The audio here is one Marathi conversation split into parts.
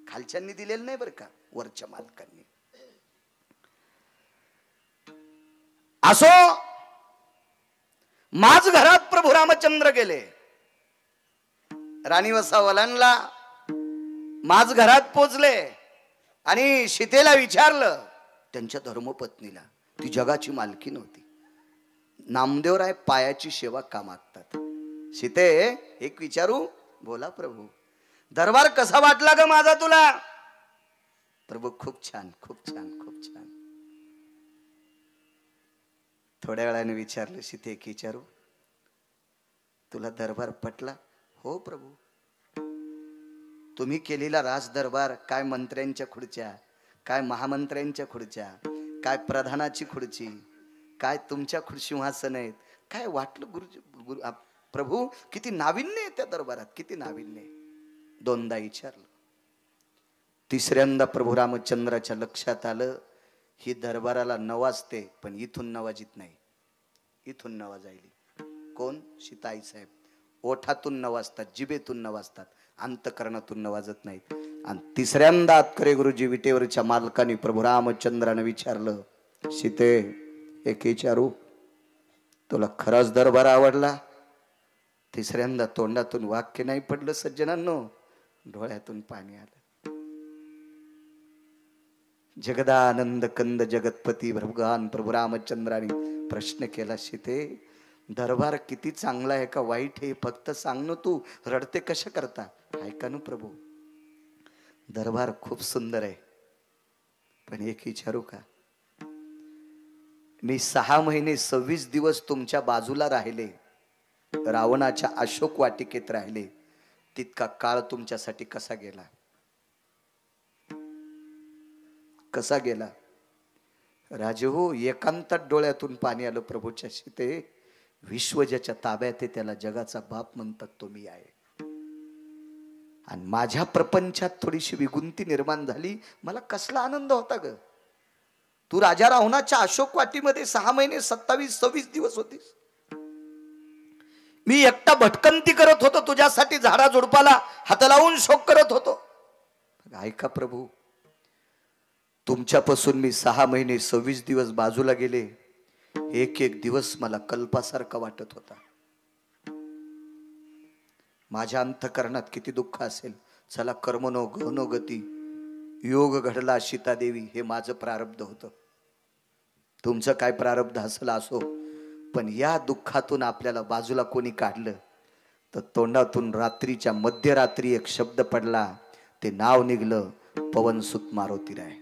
खालच्यांनी दिलेलं नाही बरं का, वरच्या मालकांनी. असो, माझ घरात प्रभू रामचंद्र गेले. राणी वसा वलांडला, माझ घरात पोचले आणि सीतेला विचारलं. त्यांच्या धर्मपत्नीला, ती जगाची मालकी नव्हती. नामदेवराय पायाची सेवा का मागतात? सीते, एक विचारू? बोला प्रभू. दरबार कसा वाटला ग माझा तुला? प्रभू, खूप छान, खूप छान, खूप छान. थोड्या वेळाने विचारलं, सीते एक विचारू? तुला दरबार पटला? हो प्रभू. तुम्ही केलेला राज दरबार, काय मंत्र्यांच्या खुर्च्या, काय महामंत्र्यांच्या खुर्च्या, काय प्रधानाची खुर्ची, काय तुमच्या सिंहासन आहेत, काय वाटलं गुरु प्रभू? किती नाविन्य आहे त्या दरबारात, किती नाविन्य. दोनदा विचारलं. तिसऱ्यांदा प्रभू रामचंद्राच्या लक्षात आलं, ही दरबाराला नवाजते पण इथून नवाजित नाही, इथून नवाजायली. कोण? सीताई साहेब. ओठातून नवाजतात, जिभेतून नवाजतात, अंतकरणातून नवाजत नाहीत. आणि तिसऱ्यांदा अतकरे गुरुजी विटेवरच्या मालकाने प्रभू रामचंद्राने विचारलं, सीते एक विचारू? तुला खराच दरबार आवडला? तिसऱ्यांदा तोंडातून वाक्य नाही पडलं सज्जनांनो, डोळ्यातून पाणी आलं. जगदानंद कंद जगतपती भगवान प्रभू रामचंद्राने प्रश्न केला, सीते दरबार किती चांगला आहे का वाईट आहे फक्त सांग ना, तू रडते कशा करता? ऐका ना प्रभू, दरबार खूप सुंदर आहे, पण एक विचारू का? मी 6 महिने 26 दिवस तुमच्या बाजूला राहिले, रावणाच्या अशोक वाटिकेत राहिले, तितका काळ तुमच्यासाठी कसा गेला? कसा गेला? राजे हो, एकांतात डोळ्यातून पाणी आलं प्रभूच्या. सीते, विश्व ज्याच्या ताब्यात आहे त्याला जगाचा बाप म्हणतात, तो मी आहे. आणि माझ्या प्रपंचात थोडीशी विगुंती निर्माण झाली, मला कसला आनंद होता ग. तू राजा रावणाच्या अशोक वाटीमध्ये 6 महिने 27-26 दिवस होतीस. मी एकटा भटकंती करत होतो तुझ्यासाठी, झाडा झुडपाला हात लावून शोक करत होतो. ऐका प्रभू, तुमच्यापासून मी 6 महिने 26 दिवस बाजूला गेले, एक एक दिवस मला कल्पासारखा वाटत होता. माझ्या अंतकरणात किती दुःख असेल. चला, कर्मनो गहनो गती, योग घडला सीतादेवी, हे माझं प्रारब्ध होतं. तुमचं काय प्रारब्ध असेल असो, पण या दुःखातून आपल्याला बाजूला कोणी काढलं तर तोंडातून रात्रीच्या मध्यरात्री एक शब्द पडला, ते नाव निघलं, पवनसुत मारुतीराय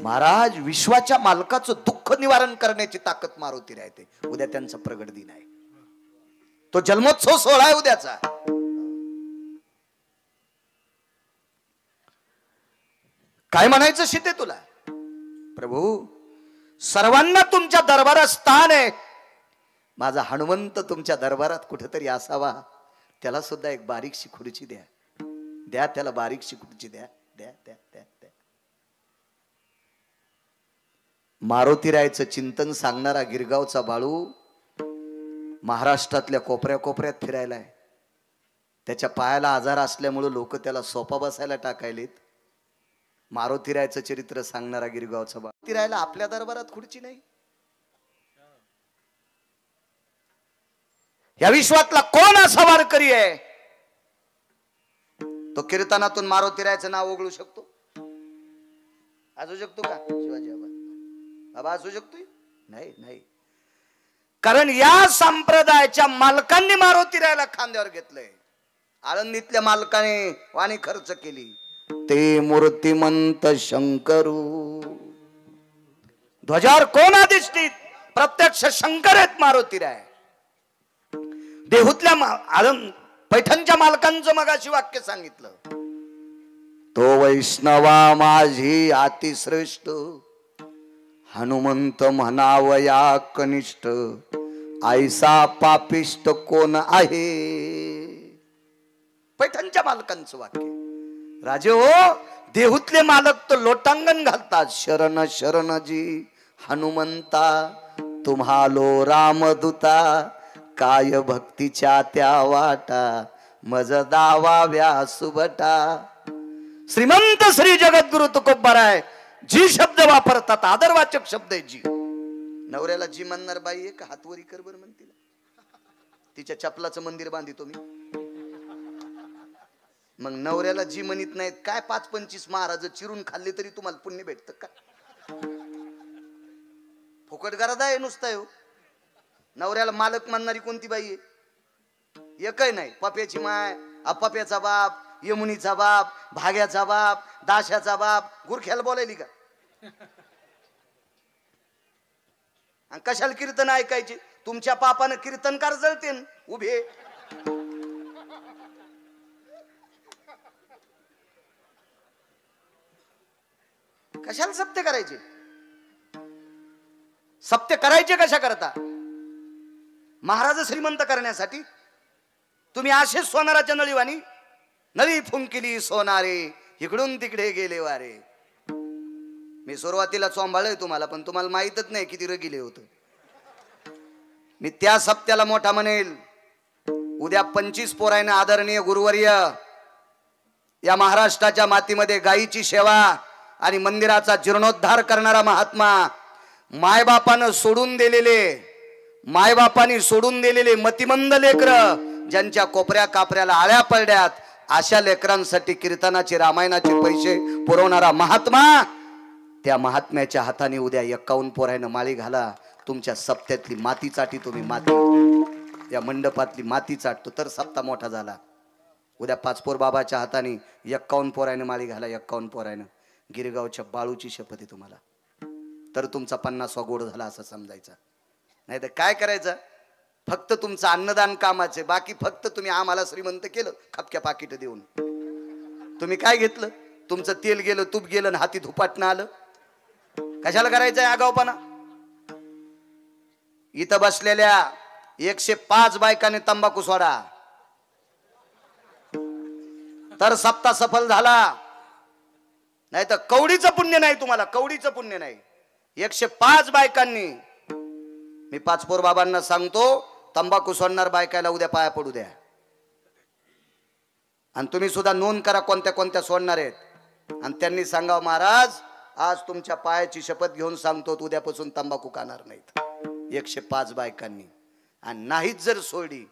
महाराज. विश्वाच्या मालकाचं दुःख निवारण करण्याची ताकद मारुतीराय ते. उद्या त्यांचा प्रगट दिन आहे, तो जन्मोत्सव सोहळा आहे उद्याचा. काय म्हणायचं सीते तुला? प्रभू, सर्वांना तुमच्या दरबारात स्थान आहे, माझा हनुमंत तुमच्या दरबारात कुठेतरी असावा, त्याला सुद्धा एक बारीकशी खुर्ची द्या, द्या त्याला बारीकशी खुर्ची द्या, द्या द्या द्या द्या. मारुतीरायचं चिंतन सांगणारा गिरगावचा बाळू महाराष्ट्रातल्या कोपऱ्या कोपऱ्यात फिरायलाय. त्याच्या पायाला आजार असल्यामुळे लोक त्याला सोपा बसायला टाकायलेत. मारुतीरायचं चरित्र सांगणारा गिरगावचा बाळू. मारुतीरायला आपल्या दरबारात खुर्ची नाही. या विश्वातला कोण असा वारकरी आहे तो कीर्तनातून मारुतीरायचं नाव ओळखू शकतो? असू शकतो का शिवाजी बाबा? असू शकतोय? नाही नाही. कारण या संप्रदायाच्या मालकांनी मारुतीरायला खांद्यावर घेतलंय. आळंदीतल्या मालकाने वाणी खर्च केली. ते मूर्तिमंत शंकरू ध्वजावर कोण अधिष्ठित? प्रत्यक्ष शंकर आहेत मारुतीराय. देहूतल्या पैठणच्या मालकांचं मगाशी वाक्य सांगितलं, तो वैष्णवा माझी अतिश्रेष्ठ, हनुमंत म्हणावया कनिष्ठ, ऐसा पापिष्ट कोण आहे. पैठणच्या मालकांचं वाक्य. राजे हो, देहूतले मालक तर लोटांगण घालतात, शरण शरण जी हनुमंता, तुम्हालो रामदूता, काय भक्तीच्या त्या वाटा, मज दावा व्यासुबटा. श्रीमंत श्री जगद्गुरु तुकोबाराय जी शब्द वापरतात आदरवाचक शब्द आहे जी. नवऱ्याला जी म्हणणार बाई आहे का हातवरी कर बर म्हणतील. तिच्या चपलाचं मंदिर बांधितो मी. मग नवऱ्याला जी म्हणत नाहीत काय 5-25 महाराज चिरून खाल्ले तरी तुम्हाला पुण्य भेटतं का? फुकट गरज आहे नुसतं हो. नवऱ्याला मालक म्हणणारी कोणती बाई आहे? एकही नाही. पप्याची माय, अपप्याचा बाप, यमुनीचा बाप, भाग्याचा बाप, दाशाचा बाप, गुरख्याला बोलायली का? आणि कशाला कीर्तन ऐकायचे? तुमच्या पापानं कीर्तनकार जळते उभे. कशाला सत्य करायचे? सत्य करायचे कशा करता? महाराज श्रीमंत करण्यासाठी. तुम्ही असे सोनाराच्या नळीवाणी नळी फुंकिली सोनारे इकडून तिकडे गेले वारे. मी सुरुवातीला चोंबाळय तुम्हाला, पण तुम्हाला माहितच नाही किती रगिले होत. मी त्या सत्याला मोठा म्हणेल. उद्या 25 पोरायने आदरणीय गुरुवर्य या महाराष्ट्राच्या मातीमध्ये गायीची सेवा आणि मंदिराचा जीर्णोद्धार करणारा महात्मा, मायबापानं सोडून दिलेले मतिमंद लेकर ज्यांच्या कोपऱ्या कापऱ्याला आळ्या पडल्यात, अशा लेकरांसाठी कीर्तनाचे रामायणाचे पैसे पुरवणारा महात्मा, त्या महात्म्याच्या हाताने उद्या 51 पोरायनं माळी घाला. तुमच्या सप्त्यातली माती चाटी तुम्ही. माती या मंडपातली माती चाटतो तर सप्ता मोठा झाला. उद्या 5 पोर बाबाच्या हाताने 51 पोरायनं माळी घाला. 51 पोरायनं. गिरगावच्या बाळूची शपथ आहे तुम्हाला. तर तुमचा 50वा गोड झाला असं समजायचा. नाही तर काय करायचं? फक्त तुमचं अन्नदान कामाचे, बाकी फक्त तुम्ही आम्हाला श्रीमंत केलं खपक्या पाकिट देऊन. तुम्ही काय घेतलं? तुमचं तेल गेलं, तूप गेलं, हाती धुपाटणं आलं. कशाला करायचंय आगाऊपणा? इथं बसलेल्या 105 बायकांनी तंबाखू सोडा तर सप्ताह सफल झाला. नाही तर कवडीचं पुण्य नाही तुम्हाला. कवडीचं पुण्य नाही. 105 बायकांनी. मी 5 पोर बाबांना सांगतो, तंबाखू सोडणार बायकाला उद्या पाया पडू द्या. आणि तुम्ही सुद्धा नोंद करा कोणत्या कोणत्या सोडणार आहेत. आणि त्यांनी सांगावं, महाराज आज तुमच्या पायाची शपथ घेऊन सांगतो उद्यापासून तंबाखू खाणार नाहीत. 105 बायकांनी. आणि नाहीच जर सोडली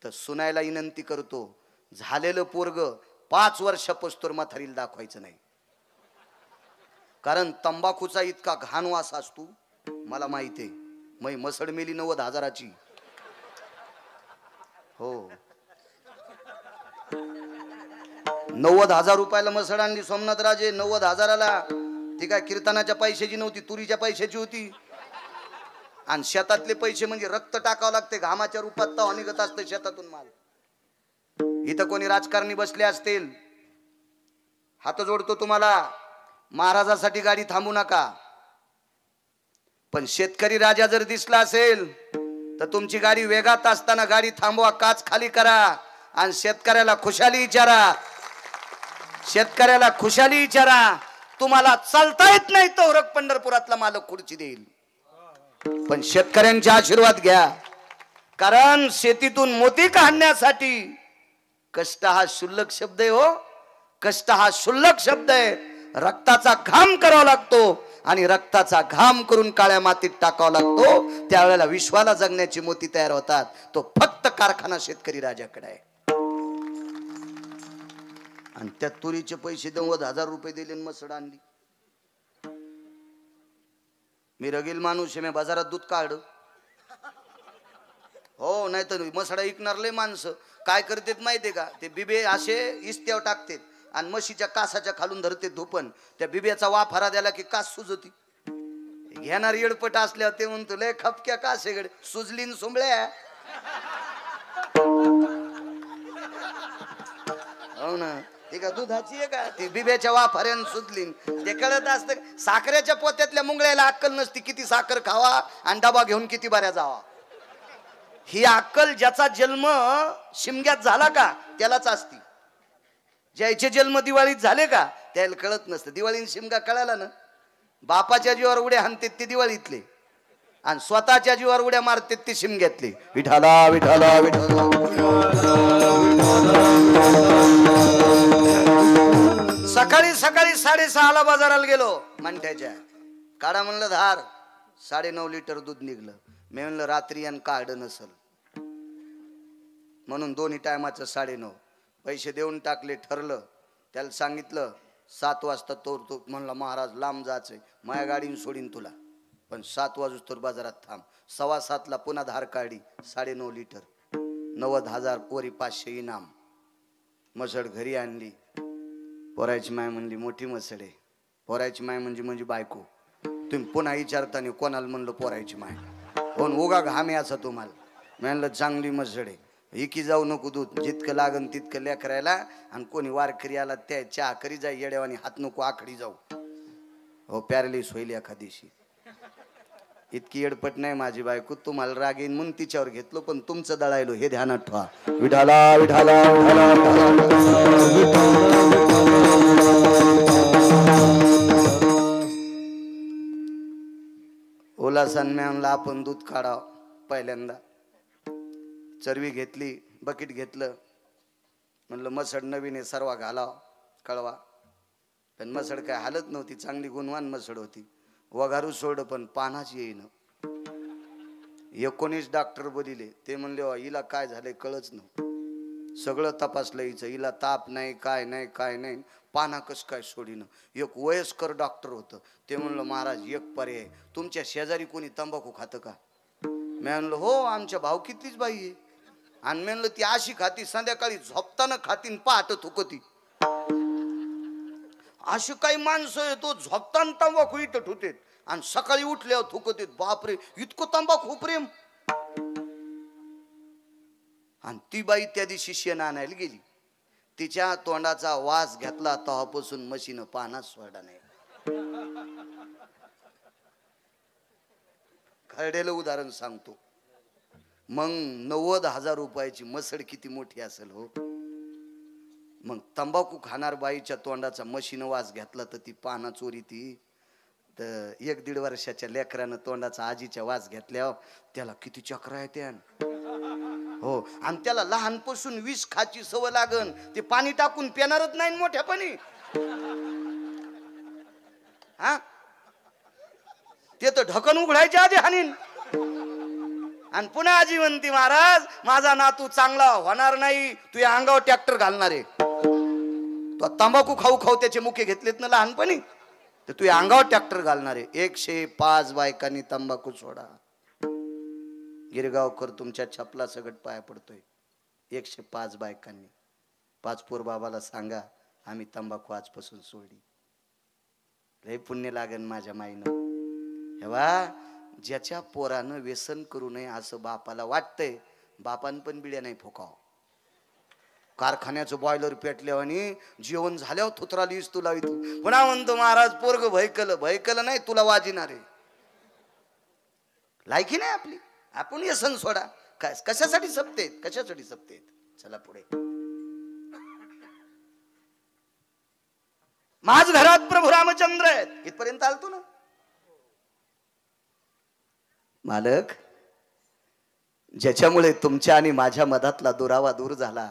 तर सुनायला विनंती करतो, झालेलं पोरग 5 वर्षापासून म्हातारीला दाखवायचं नाही. कारण तंबाखूचा इतका घाण वास असतो मला माहिती आहे. मै मसड मेली 90,000ची. हो, 90,000 रुपयाला मसड आणली सोमनाथ राजे. 90,000ला ती काय कीर्तनाच्या पैशाची नव्हती, तुरीच्या पैशाची होती. आणि शेतातले पैसे म्हणजे रक्त टाकावं लागते घामाच्या रूपात, तवा निघत असते शेतातून माल. इथं कोणी राजकारणी बसले असतील, हात जोडतो तुम्हाला, महाराजासाठी गाडी थांबू नका. पण शेतकरी राजा जर दिसला असेल तर तुमची गाडी वेगात असताना गाडी थांबवा, काच खाली करा आणि शेतकऱ्याला खुशाली विचारा. शेतकऱ्याला खुशाली विचारा. तुम्हाला चालता येत नाही तो रक पंढरपुरातला मालक खुर्ची देईल, पण शेतकऱ्यांचे आशीर्वाद घ्या. कारण शेतीतून मोती काढण्यासाठी कष्ट हा शुल्लक शब्द आहे. हो, कष्ट हा शुल्लक शब्द आहे. रक्ताचा घाम करावा लागतो आणि रक्ताचा घाम करून काळ्या मातीत टाकावा लागतो. त्यावेळेला विश्वाला जगण्याची मोती तयार होतात. तो फक्त कारखाना शेतकरी राजाकडे आहे. आणि त्या तुरीचे पैसे 90,000 रुपये दिले मसड आणली. मी रगील माणूस आहे, मी बाजारात दूध काढ. हो, नाही तर मसडा विकणार लय माणसं काय करतात माहितीये का? ते बिबे असे इस्त्यावर टाकतात आणि म्हशीच्या कासाच्या खालून धरते धोपण. त्या बिब्याचा वाफारा द्याला की कास सुजती. घेणार येडपट असल्यावर ते म्हणतो लय खपक्या कासेकडे सुजलीन सुंबळ्या. हो ना, ती का दुधाची आहे का? ती बिब्याच्या वाफाऱ्यानं सुजलीन. ते कळत असतं. साखरेच्या पोत्यातल्या मुंगळ्याला अक्कल नसती किती साखर खावा आणि डबा घेऊन किती बऱ्या जावा. ही अक्कल ज्याचा जन्म शिमग्यात झाला का त्यालाच असती. ज्याचे जन्म दिवाळीत झाले का त्याला कळत नसतं. दिवाळीत शिमगा कळाला ना, बापाच्या जीवावर उड्या हाणतात ते दिवाळीतले आणि स्वतःच्या जीवावर उड्या मारतात ते शिमग्यातले. विठाला विठाला विठाला सकाळी 6:30ला बाजाराला गेलो मंठ्याच्या. काढा म्हणलं धार, 9.5 लिटर दूध निघलं. मी म्हणलं रात्री आणि काढ नसल म्हणून दोन्ही टायमाचं 9.5 पैसे देऊन टाकले. ठरलं. त्याला सांगितलं 7 वाजता तो म्हणला महाराज लांब जायचंय, माझ्या गाडीने सोडीन तुला, पण 7 वाजूस्तर बाजारात थांब. 7:15ला पुन्हा धार काढी 9.5 लिटर, 90,000 पोरी 500 इनाम. मसड घरी आणली. पोरायची माय म्हणली मोठी मसड आहे. पोरायची माय म्हणजे बायको. तुम्ही पुन्हा विचारताना कोणाला म्हणलं पोरायची माय, कोण उगा घाम याचा तुम्हाला. म्हणलं चांगली मसड आहे, इकी जाऊ नको दूध, जितकं लागन तितकं लेकरायला. आणि कोणी वारकरी आला त्या चहा करी जाई येड्यावानी, हात नको आखडी जाऊ, हो पॅरालिस होईल एखादीशी. इतकी येडपट नाही माझी बायको, तुम्हाला राग येईन म्हणून तिच्यावर घेतलो, पण तुमचं दळायलो हे ध्यानात ठेवा. विठाला विठाला ओला सन्म्यानला आपण दूध काढाव. पहिल्यांदा चरवी घेतली, बकेट घेतलं. म्हणलं मसड नवीन आहे, सर्वा घालाव कळवा. पण मसड काय हालत नव्हती, चांगली गुणवान मसड होती. वघारू सोडलं पण पानाच येईन. 19 डॉक्टर बोलिले. ते म्हणले हिला काय झालंय कळच नव्हतं. सगळं तपासलं हिचं, हिला ताप नाही काय नाही काय नाही, पाना कस काय सोडीनं. एक वयस्कर डॉक्टर होतं. ते म्हणलं महाराज एक पर्याय, तुमच्या शेजारी कोणी तंबाखू खातं का? मी म्हणलं हो आमच्या भावकीतलीच बाई आहे. आणि म्हणलं ती अशी खाती संध्याकाळी झोपताना खातीन पहाट थुकती. अशी काही माणसं येतो झोपताना तंबाखू इथं ठुतेत आणि सकाळी उठल्यावर थुकतेत. बापरे इतकं तंबाखू प्रेम. आणि ती बाई त्या दिवशी शेण आणायला गेली. तिच्या तोंडाचा वास घेतला तेव्हापासून म्हशीनं पानाच सोडा नाही. खरडेलं उदाहरण सांगतो. मग 90,000 रुपयाची मसड किती मोठी असेल हो. मग तंबाखू खाणार बाईच्या तोंडाचा म्हशीनं वास घेतला तर ती पाना चोरी ती. तर 1-1.5 वर्षाच्या लेकरानं तोंडाचा आजीच्या वास घेतल्यावर त्याला किती चक्र आहे त्या हो. आणि त्याला लहानपासून विष खाची सवय लागन. ते पाणी टाकून पिणारच नाही मोठ्यापणी. हा ते तर ढकन उघडायच्या आधी हानीन. आणि पुन्हा आजी म्हणती महाराज माझा नातू चांगला होणार नाही, तू या अंगावर ट्रॅक्टर घालणार आहे. तो तंबाखू खाऊ खाऊ त्याचे मुके घेतलेत ना लहानपणी, तर तू या अंगावर ट्रॅक्टर घालणार आहे. 105 बायकांनी तंबाखू सोडा. गिरगावकर तुमच्या छपला सगट पाया पडतोय. 105 बायकांनी. पाचपूर बाबाला सांगा आम्ही तंबाखू आजपासून सोडली. लय पुण्य लागन माझ्या माईनं. हेवा ज्याच्या पोरानं व्यसन करू नये असं बापाला वाटतंय, बापान पण बिड्या नाही फोकाव. कारखान्याचं बॉयलर पेटल्यावानी जेवण झाल्यावर थुतरालीस तुला इथू. पुन्हा म्हणतो महाराज पोरग भयकलं नाही तुला वाजिणार आहे. लायकी नाही आपली, आपण व्यसन सोडा. काय कशासाठी सपतेत, कशासाठी सपतेत. चला पुढे. माझ घरात प्रभू रामचंद्र आहेत. इथपर्यंत आलतो ना मालक. ज्याच्यामुळे तुमच्या आणि माझ्या मधातला दुरावा दूर झाला.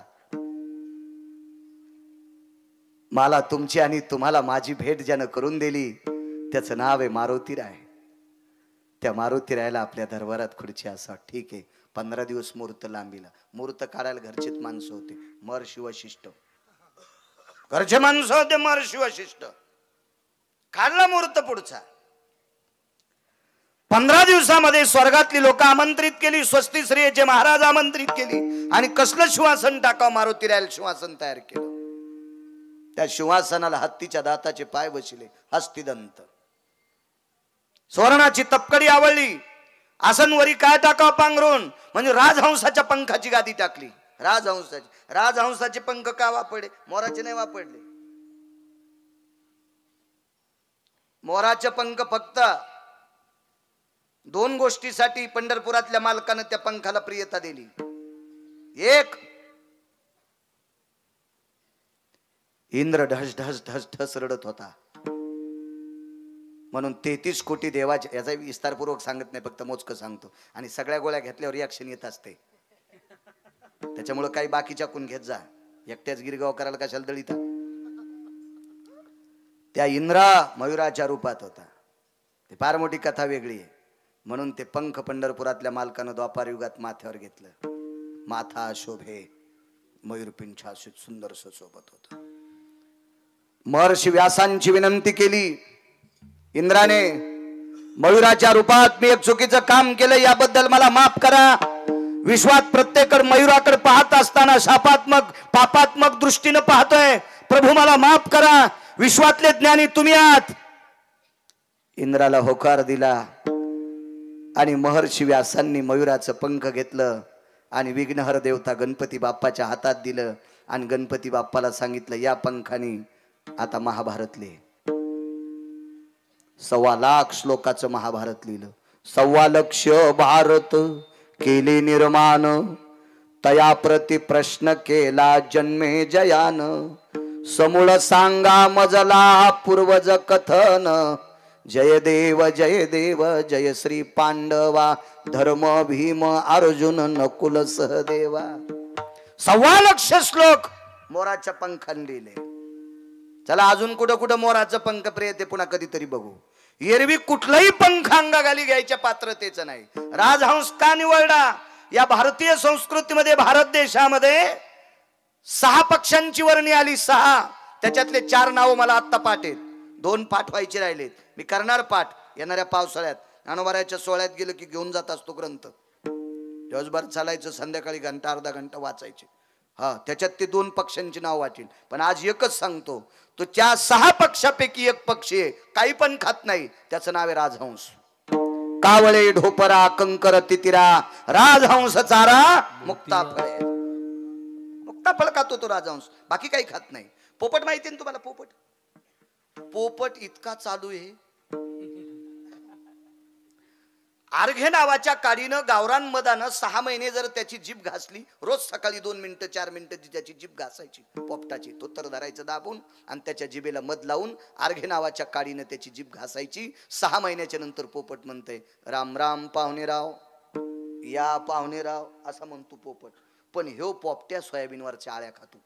मला तुमची आणि तुम्हाला माझी भेट ज्यानं करून दिली त्याचं नाव आहे मारुतीराय. त्या मारुतीरायला आपल्या दरबारात खुर्ची असा. ठीक आहे 15 दिवस मुहूर्त लांबीला. मुहूर्त काढायला घरचेच माणसं होते. मर शिवशिष्ट घरचे माणसं होते. मर शिवशिष्ट काढला मुहूर्त पुढचा. 15 दिवसामध्ये स्वर्गातली लोक आमंत्रित केली. स्वस्ती श्रीचे महाराज आमंत्रित केली. आणि कसलं शिवासन टाकावं मारुतीरायला शिवासन तयार केलं. त्या शिवासनाला हत्तीच्या दाताचे पाय बसले. हस्तिदंत सुवर्णाची तपकडी आवडली. आसनवरी काय टाकावं पांघरून, म्हणजे राजहंसाच्या पंखाची गादी टाकली. राजहंसाचे पंख का वापरले, मोराचे नाही वापरले. मोराचे पंख फक्त 2 गोष्टीसाठी पंढरपुरातल्या मालकानं त्या पंखाला प्रियता दिली. एक, इंद्र ढस ढस ढस ढस रडत होता म्हणून 33 कोटी देवाचे. याचा विस्तारपूर्वक सांगत नाही, फक्त मोजकं सांगतो. आणि सगळ्या गोळ्या घेतल्यावर रिॲक्शन येत असते, त्याच्यामुळे काही बाकीच्या कोण घेत जा. एकट्याच गिरगाव करायला कशाला दळीता. त्या इंद्रा मयुराच्या रूपात होता. ती फार मोठी कथा वेगळी आहे. म्हणून ते पंख पंढरपुरातल्या मालकानं द्वापार युगात माथ्यावर घेतलं. माथा शोभे मयूरपिंछा सुंदर सोबत होत. महर्षी व्यासांची विनंती केली इंद्राने, मयुराच्या रूपात मी एक चुकीचं काम केलं, याबद्दल मला माफ करा. विश्वात प्रत्येककडे मयुराकडे पाहत असताना शापात्मक पापात्मक दृष्टीने पाहतोय, प्रभू मला माफ करा, विश्वातले ज्ञानी तुम्ही आहात. इंद्राला होकार दिला आणि महर्षी व्यासांनी मयुराचं पंख घेतलं आणि विघ्नहर देवता गणपती बाप्पाच्या हातात दिलं आणि गणपती बाप्पाला सांगितलं, या पंखाने आता महाभारत लिह. 1.25 लाख श्लोकाचं महाभारत लिहिलं. 1.25 लाख भारत केले निर्माण, तया प्रति प्रश्न केला जन्मे जयान. समूळ सांगा मजला पूर्वज कथन, जय देव जय श्री पांडवा, धर्म भीम अर्जुन नकुल सहदेवा. 1.25 लाख श्लोक मोराच्या पंखाने लिहिले. चला अजून कुठं कुठं मोराचं पंख प्रिय ते पुन्हा कधीतरी बघू. एरवी कुठलाही पंख अंगाखाली घ्यायच्या पात्रतेचं नाही. राजहंस का निवडला? या भारतीय संस्कृतीमध्ये भारत देशामध्ये 6 पक्ष्यांची वर्णी आली. 6 त्याच्यातले 4 नाव मला आत्ता पाठ आहेत. 2 पाठ व्हायचे राहिलेत. मी करणार पाठ येणाऱ्या पावसाळ्यात. ज्ञानोबाराच्या सोहळ्यात गेलो की घेऊन जात असतो ग्रंथ. दिवसभर चालायचं, संध्याकाळी घंटा अर्धा घंटा वाचायचे. हा त्याच्यात ते 2 पक्ष्यांची नाव वाटेल. पण आज एकच सांगतो, तो त्या 6 पक्षापैकी एक पक्षी आहे, काही पण खात नाही, त्याचं नाव आहे राजहंस. कावळे ढोपरा कंकर तितिरा, राजहंस चारा मुक्ताफळ. मुक्ताफळ खातो तो राजहंस, बाकी काही खात नाही. पोपट माहिती आहे तुम्हाला? पोपट इतका चालू आहे. आर्घे नावाच्या काडीनं गावरान मदानं 6 महिने जर त्याची जीभ घासली, रोज सकाळी 2 मिनिटं 4 मिनिटं त्याची जीभ घासायची पोपटाची. तो तर धरायचं दाबून आणि त्याच्या जिभेला मध लावून आर्घे नावाच्या काडीनं त्याची जीभ घासायची. 6 महिन्याच्या नंतर पोपट म्हणतंय, राम राम पाहुणेराव, या पाहुणेराव असं म्हणतो पोपट. पण ह्यो पोपट्या सोयाबीनवरच्या आळ्या खातो,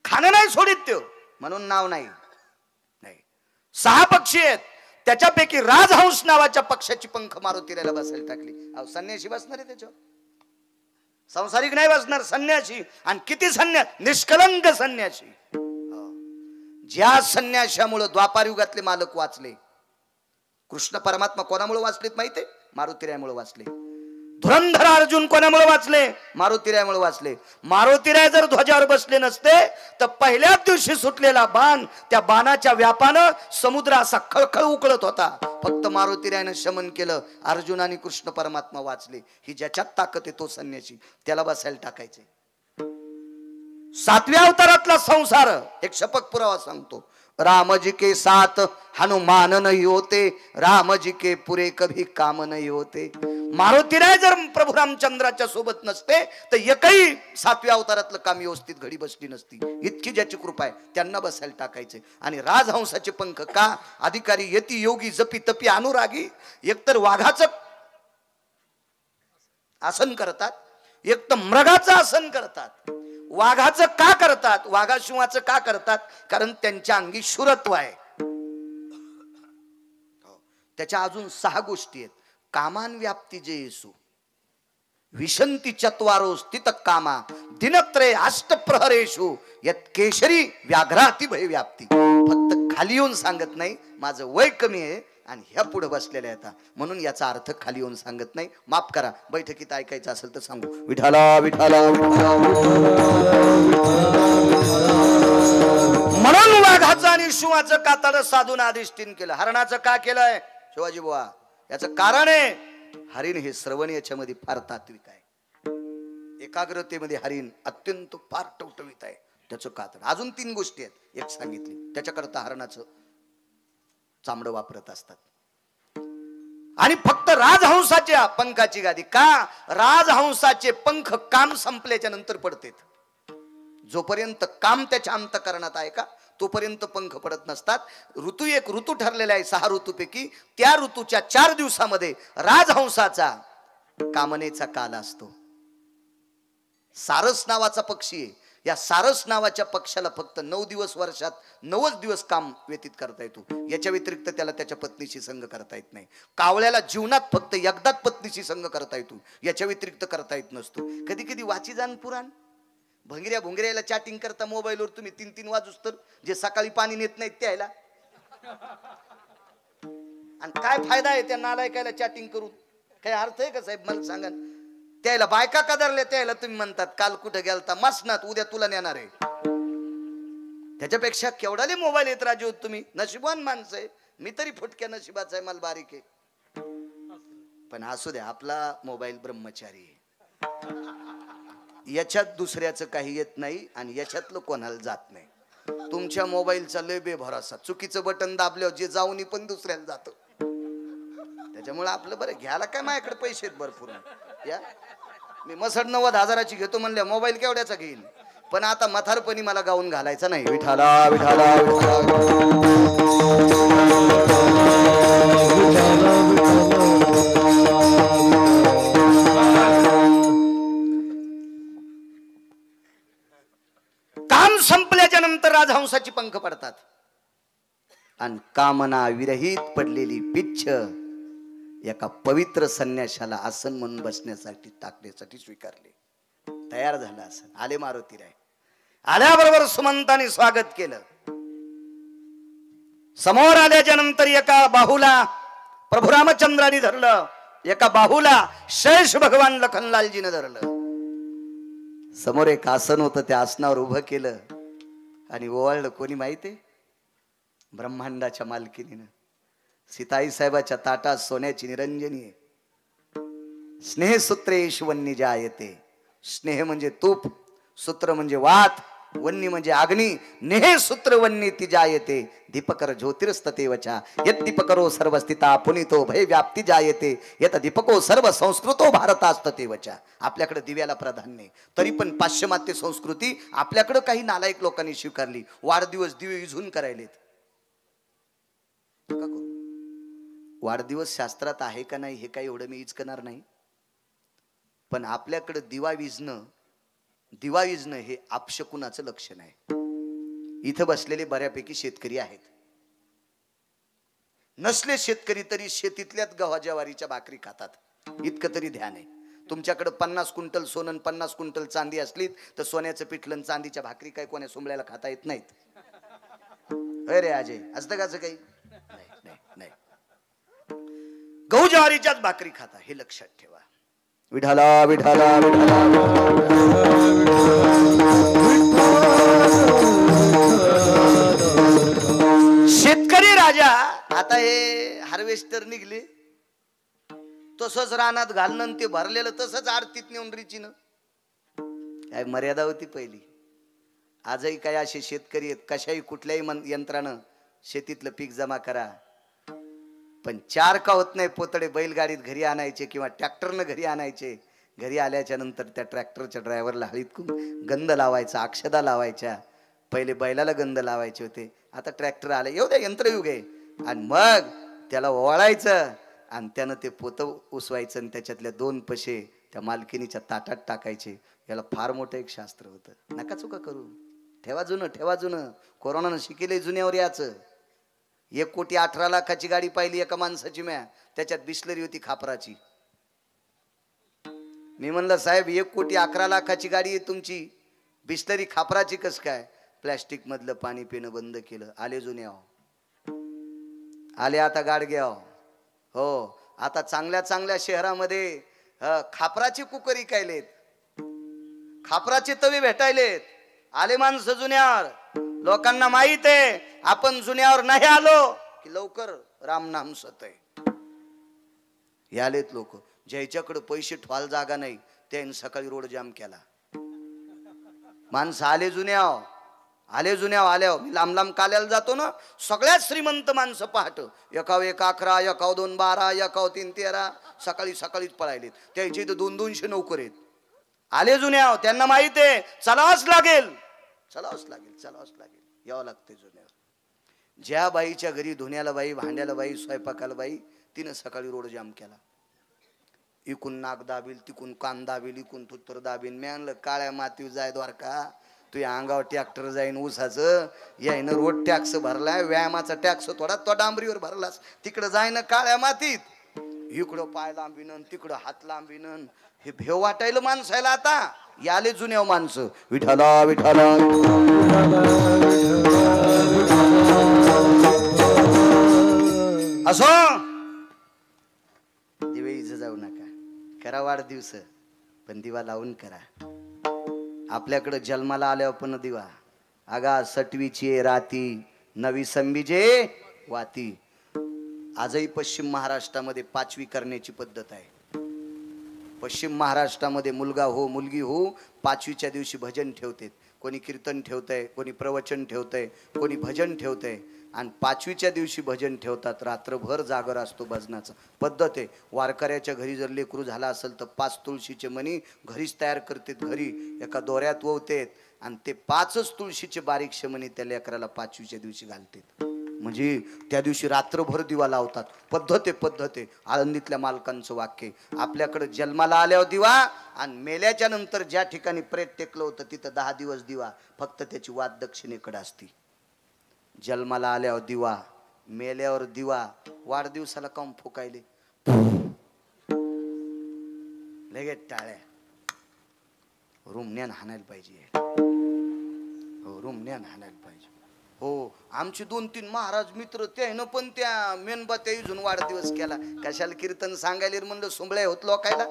खाणं नाही सोडित त्यो, म्हणून नाव नाही. 6 पक्षी आहेत, त्याच्यापैकी राजहंस नावाच्या पक्षाची पंख मारुतीला बसायला टाकली. अहो संन्यासी बसणार आहे त्याच्यावर, संसारिक नाही बसणार, संन्यासी. आणि किती निष्कलंक संन्यासी. ज्या संन्याशामुळे द्वापार युगातले मालक वाचले. कृष्ण परमात्मा कोणामुळे वाचलेत माहितीये? मारुतीरायामुळे वाचले. धुरंधर अर्जुन कोणामुळे वाचले? मारुतीरायामुळे वाचले. मारुतीराय जर ध्वजावर बसले नसते तर पहिल्याच दिवशी सुटलेला बाण, त्या बाणाच्या व्यापानं समुद्र असा खळखळ उकळत होता. फक्त मारुतीरायानं शमन केलं. अर्जुन आणि कृष्ण परमात्मा वाचले. ही ज्याच्यात ताकद आहे तो संन्यासी, त्याला बसायला टाकायचे. 7व्या अवतारातला संसार एक शपथ पुरावा सांगतो. राम जी के साथ हनुमान नहीं होते, राम जी के पुरे कभी काम नहीं होते. मारुतीराय जर प्रभू रामचंद्राच्या सोबत नसते तर एकही 7व्या अवतारातलं काम व्यवस्थित घडी बसली नसती. इतकी ज्याची कृपा आहे त्यांना बसायला टाकायचे. आणि राजहंसाचे पंख का? अधिकारी यती योगी जपी तपी अनुरागी. एकतर वाघाचं आसन करतात, एक तर मृगाचं आसन करतात. वाघाचं का करतात? वाघाशिवाचं का करतात? कारण त्यांच्या अंगी शूरत्व आहे. त्याच्या अजून 6 गोष्टी आहेत. कामान व्याप्ती जे येसू, विशंती चत्वारो स्थित कामा, दिनत्रय अष्टप्रहरेषु यत केशरी व्याघ्राती भय व्याप्ती. फक्त खाली येऊन सांगत नाही, माझं वय कमी आहे आणि ह्या पुढे बसलेल्या आहेत म्हणून याचा अर्थ खाली येऊन सांगत नाही. माफ करा, बैठकीत ऐकायचं असेल तर सांगू. विठाला विठाला म्हणून वाघाचं आणि शिवाचं कातड साधून अधिष्ठीन केलं. हरणाचं का केलंय शिवाजी बुवा? याचं कारण आहे, हरिण हे श्रवण याच्यामध्ये फार तात्विक आहे. एकाग्रतेमध्ये हरिण अत्यंत फार टवटवीत आहे. त्याचं कातड. अजून 3 गोष्टी आहेत, एक सांगितली. त्याच्याकरता हरणाचं चामडं वापरत असतात. आणि फक्त राजहंसाच्या पंखाची गादी का? राजहंसाचे पंख काम संपल्याच्या नंतर पडतात. जोपर्यंत काम त्याच्या अंतःकरणात आहे का तोपर्यंत पंख पडत नसतात. एक ऋतू ठरलेला आहे 6 ऋतूपैकी. त्या ऋतूच्या 4 दिवसामध्ये राजहंसाचा कामनेचा काल असतो. सारस नावाचा पक्षी आहे. या सारस नावाच्या पक्षाला फक्त 9 दिवस वर्षात 9च दिवस काम व्यतीत करता येतो. याच्या व्यतिरिक्त त्याला त्याच्या पत्नीशी संग करता येत नाही. कावळ्याला जीवनात फक्त एकदाच पत्नीशी संग करता येतो, याच्या व्यतिरिक्त करता येत नसतो. कधी कधी वाची जाण पुराण भंगिऱ्या भुंगऱ्याला चॅटिंग करता मोबाईलवर तुम्ही 3-3 वाजूस तर, जे सकाळी पाणी नेत नाहीत त्याला. आणि काय फायदा आहे त्या नालायकाला चॅटिंग करून? काय अर्थ आहे का साहेब मला सांगा? त्याला बायका कदरल्या त्याला तुम्ही म्हणतात काल कुठे गेलता मसनात, उद्या तुला नेणार आहे. त्याच्यापेक्षा केवढाले मोबाईल येत राजू तुम्ही. नशिबान माणसं आहे. मी तरी फुटक्या नशिबाचा आहे, मला बारीक आहे. पण असू द्या, आपला मोबाईल ब्रह्मचारी आहे. याच्यात दुसऱ्याचं काही येत नाही आणि याच्यातलं कोणाला जात नाही. तुमच्या मोबाईलचा लय बेभरोसा. चुकीचं बटन दाबल्यावर जे जाऊन पण दुसऱ्याला जातं. त्याच्यामुळे आपलं बरं घ्यायला काय, माझ्याकडे पैसे आहेत भरपूर. या मी मसड 90,000ची घेतो म्हणल्या, मोबाईल केवढ्याचा घेईल. पण आता म्हातारपणी मला गाऊन घालायचा नाही. विठाला विठाला काम संपल्याच्या नंतर राजहंसाची पंख पडतात आणि कामना विरहित पडलेली पिच्छ एका पवित्र संन्याशाला आसन म्हणून बसण्यासाठी टाकण्यासाठी स्वीकारले. तयार झाला आसन. आले मारुतीराय. आल्याबरोबर सुमंताने स्वागत केलं. समोर आल्याच्या नंतर एका बाहूला प्रभू रामचंद्राने धरलं, एका बाहूला शेष भगवान लखनलालजीने धरलं. समोर एक आसन होतं, त्या आसनावर उभं केलं आणि ओवाळलं. कोणी माहितीये? ब्रह्मांडाच्या मालकीनीनं. सीताई साहेबाच्या ताटात सोन्याची निरंजनी आहे. स्नेहसूत्रेषु वन्नी जायते. स्नेह म्हणजे तूप, सूत्र म्हणजे वात, वन्नी म्हणजे अग्नी. नेह सूत्र वन्नी ती जायते. दीपकर ज्योतिरस्ततेवचा. यत दीपकरो सर्वस्थिता पुनितो भय व्याप्ती जायते. यत दीपको सर्व संस्कृतो भारतास्ततेवचा. आपल्याकडे दिव्याला प्राधान्य, तरी पण पाश्चिमात्य संस्कृती आपल्याकडे काही नालायक लोकांनी स्वीकारली. वाढदिवस दिवे विझून करायलेत. वाढदिवस शास्त्रात आहे का नाही हे काही एवढं मी इचकणार नाही, पण आपल्याकडे दिवा विझणं हे अपशकुनाचं लक्षण आहे. इथं बसलेले बऱ्यापैकी शेतकरी आहेत. नसले शेतकरी तरी शेतीतल्याच गव्हा ज्वारीच्या भाकरी खातात, इतकं तरी ध्यान आहे. तुमच्याकडे 50 क्विंटल सोनं 50 क्विंटल चांदी असली तर सोन्याचं पिठलं चांदीच्या भाकरी काय कोण्या सोमळ्याला खाता येत नाहीत. अरे अजय असतं काच काही नाही. गहू ज्वारीच्याच भाकरी खाता, हे लक्षात ठेवा. विठाला विठाला शेतकरी राजा. आता हे हार्वेस्टर निघले, तसंच रानात घालणं ते भरलेलं तसंच आरतीत नेऊन रिचीनं. काय मर्यादा होती पहिली. आजही काय असे शेतकरी आहेत, कशाही कुठल्याही यंत्रानं शेतीतलं पीक जमा करा, पण 4 का होत नाही पोतडे बैलगाडीत घरी आणायचे किंवा ट्रॅक्टरनं घरी आणायचे. घरी आल्याच्या नंतर त्या ट्रॅक्टरच्या ड्रायव्हरला हळीत गंध लावायचा, अक्षदा लावायच्या. पहिले बैलाला गंध लावायचे होते, आता ट्रॅक्टर आले, येऊ द्या यंत्रयुग आहे. आणि मग त्याला ओवाळायचं आणि त्यानं ते पोतं उसवायचं आणि त्याच्यातल्या 2 पशे त्या मालकिनीच्या ताटात टाकायचे. याला फार मोठं एक शास्त्र होतं. नका चुका करू. ठेवा जुनं. कोरोनानं शिकेले जुन्यावर याचं. 1,18,00,000ची गाडी पाहिली एका माणसाची म्या, त्याच्यात बिस्लरी होती खापराची. मी म्हणलं साहेब 1,11,00,000ची गाडी आहे तुमची, बिस्लरी खापराची कस काय? प्लॅस्टिक मधलं पाणी पिणं बंद केलं. आले जुन्या आले आता गाडग्या. हो, आता चांगल्या शहरामध्ये खापराची कुकर इकायलेत, खापराचे तवे भेटायलेत. आले माणसं जुन्यावर. लोकांना माहित आहे आपण जुन्यावर नाही आलो की लवकर रामनाम सतय. यालेत लोक. ज्याच्याकडे पैसे ठवाल जागा नाही त्याने सकाळी रोड जाम केला. माणसं आले जुन्यावर आल्यावर. मी लांब काल्याला जातो ना, सगळ्यात श्रीमंत माणसं पहाट 1 11 1 2 12 1 3 13 सकाळीच पळायलेत. त्याच्या इथं 200-200 नोकर आहेत. आले जुन्यावर. त्यांना माहित आहे चलावंच लागेल. यावं लागते जुन्यावर. ज्या बाईच्या घरी धुण्याला बाई, भांड्याला बाई, स्वयंपाकाला बाई, तिनं सकाळी रोड जाम केला. इकून नाक दाबील, तिकून कान दाबील, इकून तुत्तर दाबील. मी आणलं काळ्या मातीव जाय द्वारका, तू अंगावर ट्रॅक्टर जाईन ऊसाचं, यायनं रोड टॅक्स भरलाय, व्यायामाचा टॅक्स थोडा तो डांबरीवर भरलास, तिकडं जाईन काळ्या मातीत, इकडं पाय लांबीन तिकडं हात लांबीन, हे भेव वाटायला माणसाला. आता याले जुन्या माणसं विठाला विठाला असो. दिवे इज जाऊ नका, करा वाढदिवस पण दिवा लावून करा. आपल्याकडं जन्माला आल्यावर पण दिवा, आगा सटवीची राती नवी संबीजे वाती. आजही पश्चिम महाराष्ट्रामध्ये पाचवी करण्याची पद्धत आहे. पश्चिम महाराष्ट्रामध्ये मुलगा हो मुलगी हो पाचवीच्या दिवशी भजन ठेवते, कोणी कीर्तन ठेवतंय, कोणी प्रवचन ठेवतंय, कोणी भजन ठेवतंय. आणि पाचवीच्या दिवशी भजन ठेवतात, रात्रभर जागर असतो भजनाचा. पद्धत आहे. वारकऱ्याच्या घरी जर लेकरू झाला असेल तर 5 तुळशीचे मणी घरीच तयार करतात, घरी एका दोऱ्यात ववतेत आणि ते 5च तुळशीचे बारीकशे मणी त्या लेकराला पाचवीच्या दिवशी घालतात. म्हणजे त्या दिवशी रात्रभर दिवा लावतात. पद्धत आहे, पद्धत आहे. आळंदीतल्या मालकांचं वाक्य. आपल्याकडे जन्माला आल्यावर दिवा आणि मेल्याच्या नंतर ज्या ठिकाणी प्रेत टेकलं होतं तिथं 10 दिवस दिवा, फक्त त्याची वाद दक्षिणेकडे असती. जन्माला आल्यावर दिवा, मेल्यावर दिवा. वाढदिवसाला कम फुकायले लगेच टाळ्या. रुमण्यान हाणायला पाहिजे, हो रुमण्यान हाणायला पाहिजे. हो, आमचे 2-3 महाराज मित्र त्यानं पण त्या मेणबत्त्या इजून वाढदिवस केला. कशाला कीर्तन सांगायला म्हणलं, सुंबळ्या होत लोकायला.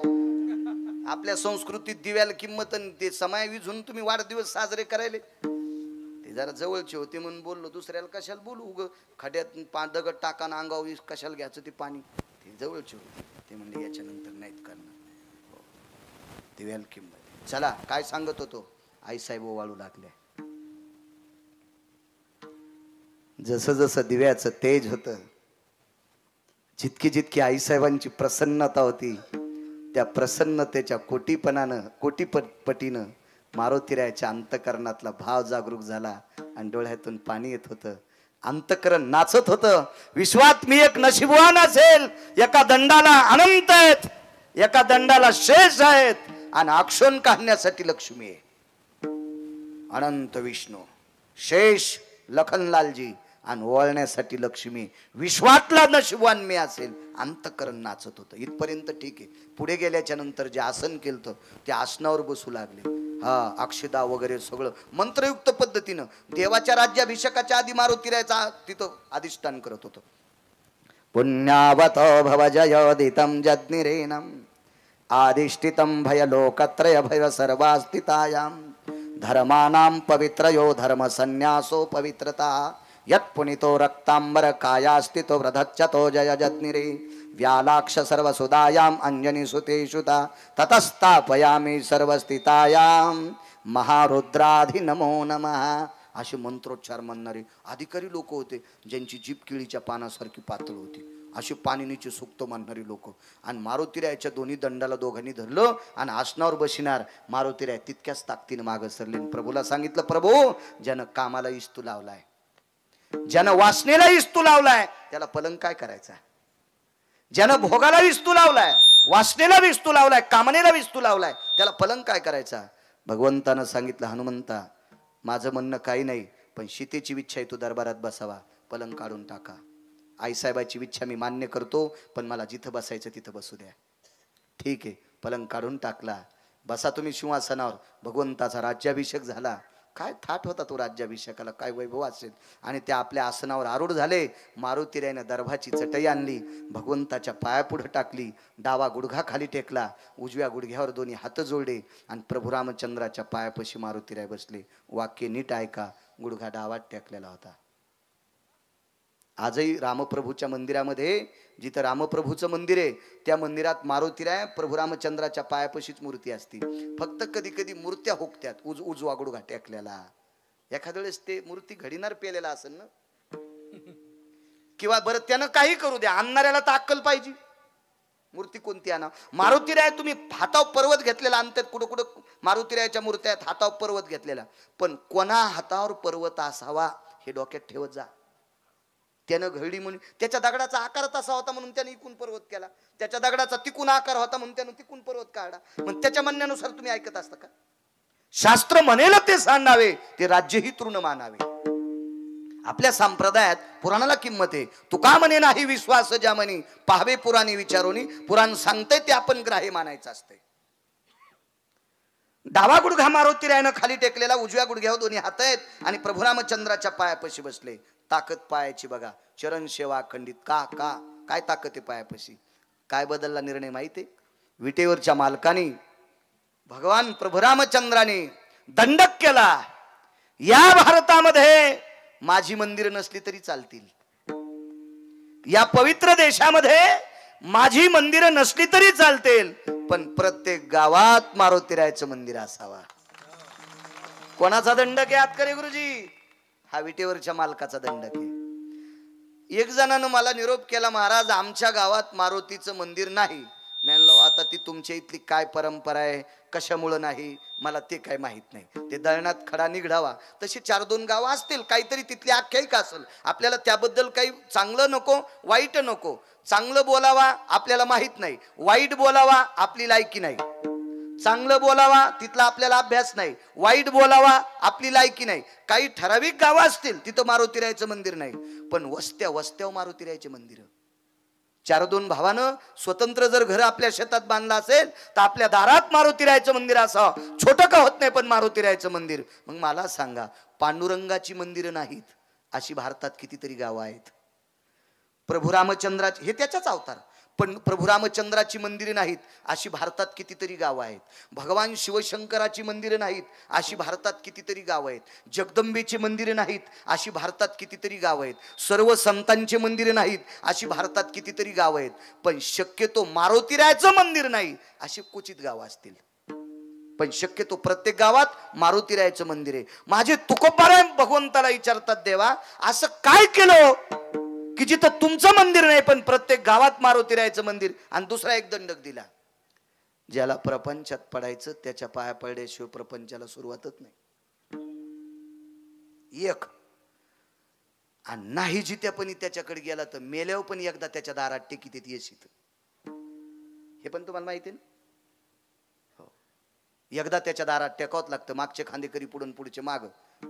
आपल्या संस्कृतीत दिव्याला किंमत, ते समय विझून तुम्ही वाढदिवस साजरे करायले. ते जरा जवळचे होते म्हणून बोललो, दुसऱ्याला कशाला बोलू. उग खड्यात 5 दगड टाका ना अंगावर, कशाला घ्यायचं ते पाणी. ते जवळचे होते, ते म्हणले याच्या नंतर नाहीत करणार. हो, दिव्याला किंमत. चला काय सांगत होतो, आईसाहेब ओवाळू लागले. जसं जसं दिव्याचं तेज होतं, जितकी जितकी आईसाहेबांची प्रसन्नता होती, त्या प्रसन्नतेच्या कोटीपटीनं मारुतीरायाच्या अंतकरणातला भाव जागरूक झाला आणि डोळ्यातून पाणी येत होतं. अंतकरण नाचत होतं. विश्वात मी एक नशीबवान असेल, एका दंडाला अनंत आहेत, एका दंडाला शेष आहेत आणि अक्षोण काढण्यासाठी लक्ष्मी आहे. अनंत विष्णू, शेष लखनलालजी आणि ओळण्यासाठी लक्ष्मी. विश्वातला नशीबवान मी असेल. अंतकरण नाचत होतं. इथपर्यंत ठीक आहे. पुढे गेल्याच्या नंतर जे आसन केलं ते आसनावर बसू लागले. हा, अक्षदा वगैरे सगळं मंत्रयुक्त पद्धतीनं देवाच्या राज्याभिषेकाच्या आधी मारुतीरायाचा तिथं अधिष्ठान करत होतं. पुण्यावत भवजयोदितं जज्ञिरेनं आदिष्टितं भयलोकत्रय भय सर्वास्थितायां धर्मानां पवित्रयो धर्म संन्यासो पवित्रता यत्पुनितो रक्तांबर कायास्थितो व्रधच्चतो जय जज्ञिरे व्यालाक्ष सर्वसुदायाम अंजनी सुतेषुता ततस्तापयामी सर्वस्थितायां महारुद्राधि नमो नमः. असे मंत्रोच्चार म्हणणारे अधिकारी लोक होते, ज्यांची जीभ केळीच्या पानासारखी पातळ होती. अशी पाणिनीची सूक्त म्हणणारी लोक. आणि मारुतीरायाच्या दोन्ही दंडाला दोघांनी धरलं आणि आसनावर बसणार. मारुतीराय तितक्याच ताकदीने मागं सरले. प्रभूला सांगितलं, प्रभू ज्यानं कामाला इस्तू लावलाय, ज्यानं वासनेला इस्तू लावलाय, त्याला पलंग काय करायचा. ज्यानं भोगाला विस्तू लावलाय, वासनेला विस्तू लावलाय, कामनेला विस्तू लावलाय, त्याला पलंग काय करायचा. भगवंतानं सांगितलं, हनुमंता माझं म्हणणं काही नाही, पण सीतेची इच्छा आहे तू दरबारात बसावा, पलंग काढून टाका. आईसाहेबाची इच्छा मी मान्य करतो, पण मला जिथं बसायचं तिथं बसू द्या. ठीक आहे, पलंग काढून टाकला. बसा तुम्ही सिंहासनावर. भगवंताचा राज्याभिषेक झाला. काय थाट होता तो राज्याभिषेकाला, काय वैभव असेल. आणि ते आपल्या आसनावर आरूढ झाले. मारुतीरायाने दर्भाची चटई आणली, भगवंताच्या पायापुढे टाकली, डावा गुडघा खाली टेकला, उजव्या गुडघ्यावर दोन्ही हात जोडले आणि प्रभू रामचंद्राच्या पायापाशी मारुतीराय बसले. वाक्य नीट ऐका, गुडघा डावात टेकलेला होता. आजही रामप्रभूच्या मंदिरामध्ये, जिथं रामप्रभूचं मंदिर आहे, त्या मंदिरात मारुतीराय प्रभू रामचंद्राच्या पायापाशीच मूर्ती असते. फक्त कधी कधी मूर्त्या हुकत्यात उजवा गुडघा टेकलेला. एखाद्या वेळेस ते मूर्ती घडीनार पेलेला असेल ना, किंवा बरं त्यानं काही करू द्या, आणणाऱ्याला तर अक्कल पाहिजे. मूर्ती कोणती आणा. मारुतीराय तुम्ही हातावर पर्वत घेतलेला आणतात, कुठं कुठं मारुतीरायाच्या मूर्त्या आहेत हातावर पर्वत घेतलेला, पण कोणा हातावर पर्वत असावा हे डोक्यात ठेवत जा. त्यानं घडी म्हणून त्याच्या दगडाचा आकार तसा होता म्हणून त्याने इकून पर्वत केला, त्याच्या दगडाचा तिकून आकार होता म्हणून त्यानं तिकून पर्वत काढला. मग त्याच्या म्हणण्यानुसार तुम्ही ऐकत असता का. शास्त्र म्हणेल ते सांडावे, ते राज्यही तृण मानावे. आपल्या संप्रदायात पुराणाला किंमत आहे. तुका म्हणे नाही विश्वास ज्या म्हणे, पाहावे पुराणे विचारोनी. पुराण सांगते ते आपण ग्राह्य मानायचं असते. डावा गुडघा मारुती रायनं खाली टेकलेला, उजव्या गुडघ्यावर दोन्ही हात आहेत आणि प्रभू रामचंद्राच्या पायापाशी बसले. ताकद पायाची बघा, चरण सेवा खंडित. का का काय ताकद आहे पायापाशी? काय बदलला निर्णय माहिती आहे? विटेवरच्या मालकाने भगवान प्रभू रामचंद्राने दंडक केला, या भारतामध्ये माझी मंदिर नसली तरी चालतील, या पवित्र देशामध्ये माझी मंदिर नसली तरी चालतील, पण प्रत्येक गावात मारुतीरायाचं मंदिर असावा. कोणाचा दंडक आहे आतकरे गुरुजी? हा विटेवरच्या मालकाचा दंडक आहे. एक जणानं मला निरोप केला, महाराज आमच्या गावात मारुतीचं मंदिर नाही. म्हणलो आता ती तुमच्या इथली काय परंपरा आहे, कशामुळे नाही मला ते काय माहित नाही. ते दळणात खडा निघडावा तशी 4-2 गावं असतील, काहीतरी तिथली आख्यायिका असेल. आपल्याला त्याबद्दल काही चांगलं नको वाईट नको. चांगलं बोलावा आपल्याला माहित नाही, वाईट बोलावा आपली लायकी नाही. चांगलं बोलावा तिथला आपल्याला अभ्यास नाही, वाईट बोलावा आपली लायकी नाही. काही ठराविक गावं असतील तिथं मारुतीरायाचं मंदिर नाही, पण वस्त्या मारुतीरायाचे मंदिर. 4-2 भावानं स्वतंत्र जर घर आपल्या शेतात बांधलं असेल तर आपल्या दारात मारुतीरायाचं मंदिर असावं. छोटं का होत नाही पण मारुतीरायाचं मंदिर. मग मला सांगा, पांडुरंगाची मंदिरं नाहीत अशी भारतात कितीतरी गावं आहेत. प्रभू रामचंद्राचे हे त्याचाच अवतार, पण प्रभू रामचंद्राची मंदिरे नाहीत अशी भारतात कितीतरी गावं आहेत. भगवान शिवशंकराची मंदिरे नाहीत अशी भारतात कितीतरी गावं आहेत. जगदंबेची मंदिरे नाहीत अशी भारतात कितीतरी गावं आहेत. सर्व संतांचे मंदिरे नाहीत अशी भारतात कितीतरी गावं आहेत. पण शक्यतो मारुतीरायाचं मंदिर नाही अशी क्वचित गावं असतील, पण शक्यतो प्रत्येक गावात मारुतीरायाचं मंदिर आहे. माझे तुकोबाराय भगवंताला विचारतात, देवा असं काय केलं की जिथं तुमचं मंदिर नाही पण प्रत्येक गावात मारुतीरायाचं मंदिर? आणि दुसरा एक दंडक दिला, ज्याला प्रपंचात पडायचं त्याच्या पाया पडल्याशिवाय प्रपंचाला सुरुवातच नाही. एक आणि नाही जित्यापणी त्याच्याकडे गेला तर मेल्यावर पण एकदा त्याच्या दारात टेकीत येशीत. हे पण तुम्हाला माहिती आहे ना? हो, एकदा त्याच्या दारात टेकावत लागतं. मागचे खांदेकरी पुढून पुढचे माग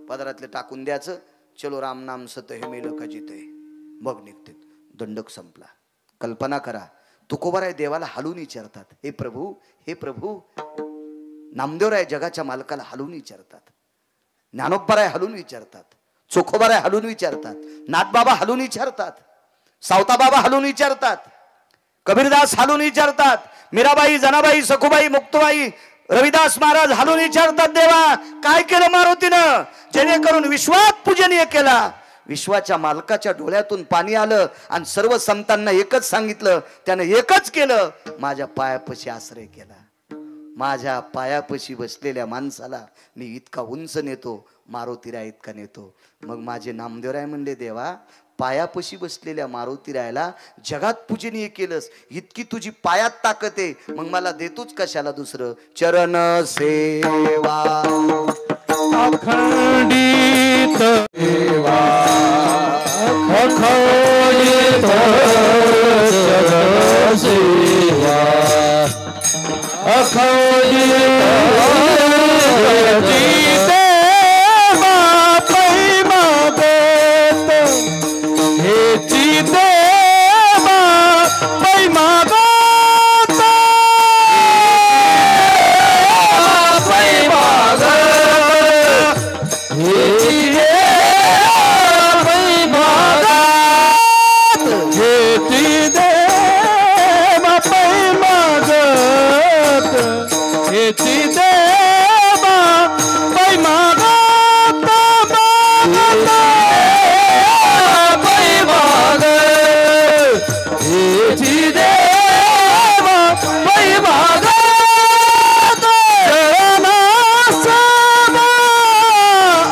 पदरातले टाकून द्यायचं. चलो राम नाम सत हे मेलं का जिते, मग निघते. दंडक संपला. कल्पना करा, तुकोबाराय देवाला हलून विचारतात, हे प्रभू हे प्रभू. नामदेवराय जगाच्या मालकाला हलून विचारतात, ज्ञानोबाराय हलून विचारतात, चोखोबाराय हलून विचारतात, नाथबाबा हलून विचारतात, सावताबाबा हलून विचारतात, कबीरदास हलून विचारतात, मीराबाई, जनाबाई, सखुबाई, मुक्तबाई, रविदास महाराज हलून विचारतात, देवा काय केलं मारुतीनं जेणेकरून विश्वात पूजनीय केला. विश्वाच्या मालकाच्या डोळ्यातून पाणी आलं आणि सर्व संतांना एकच सांगितलं, त्यानं एकच केलं, माझ्या पायापाशी आश्रय केला. माझ्या पायापाशी बसलेल्या माणसाला मी इतका उंच नेतो, मारुतीराय इतका नेतो. मग माझे नामदेवराय म्हणले, देवा पायापाशी बसलेल्या मारुतीरायला जगात पूजनीय केलंस, इतकी तुझी पायात ताकद आहे, मग मला देतोच कशाला दुसरं? चरण सेवा अखंडित सेवा अखंडित चरण सेवा अखंडित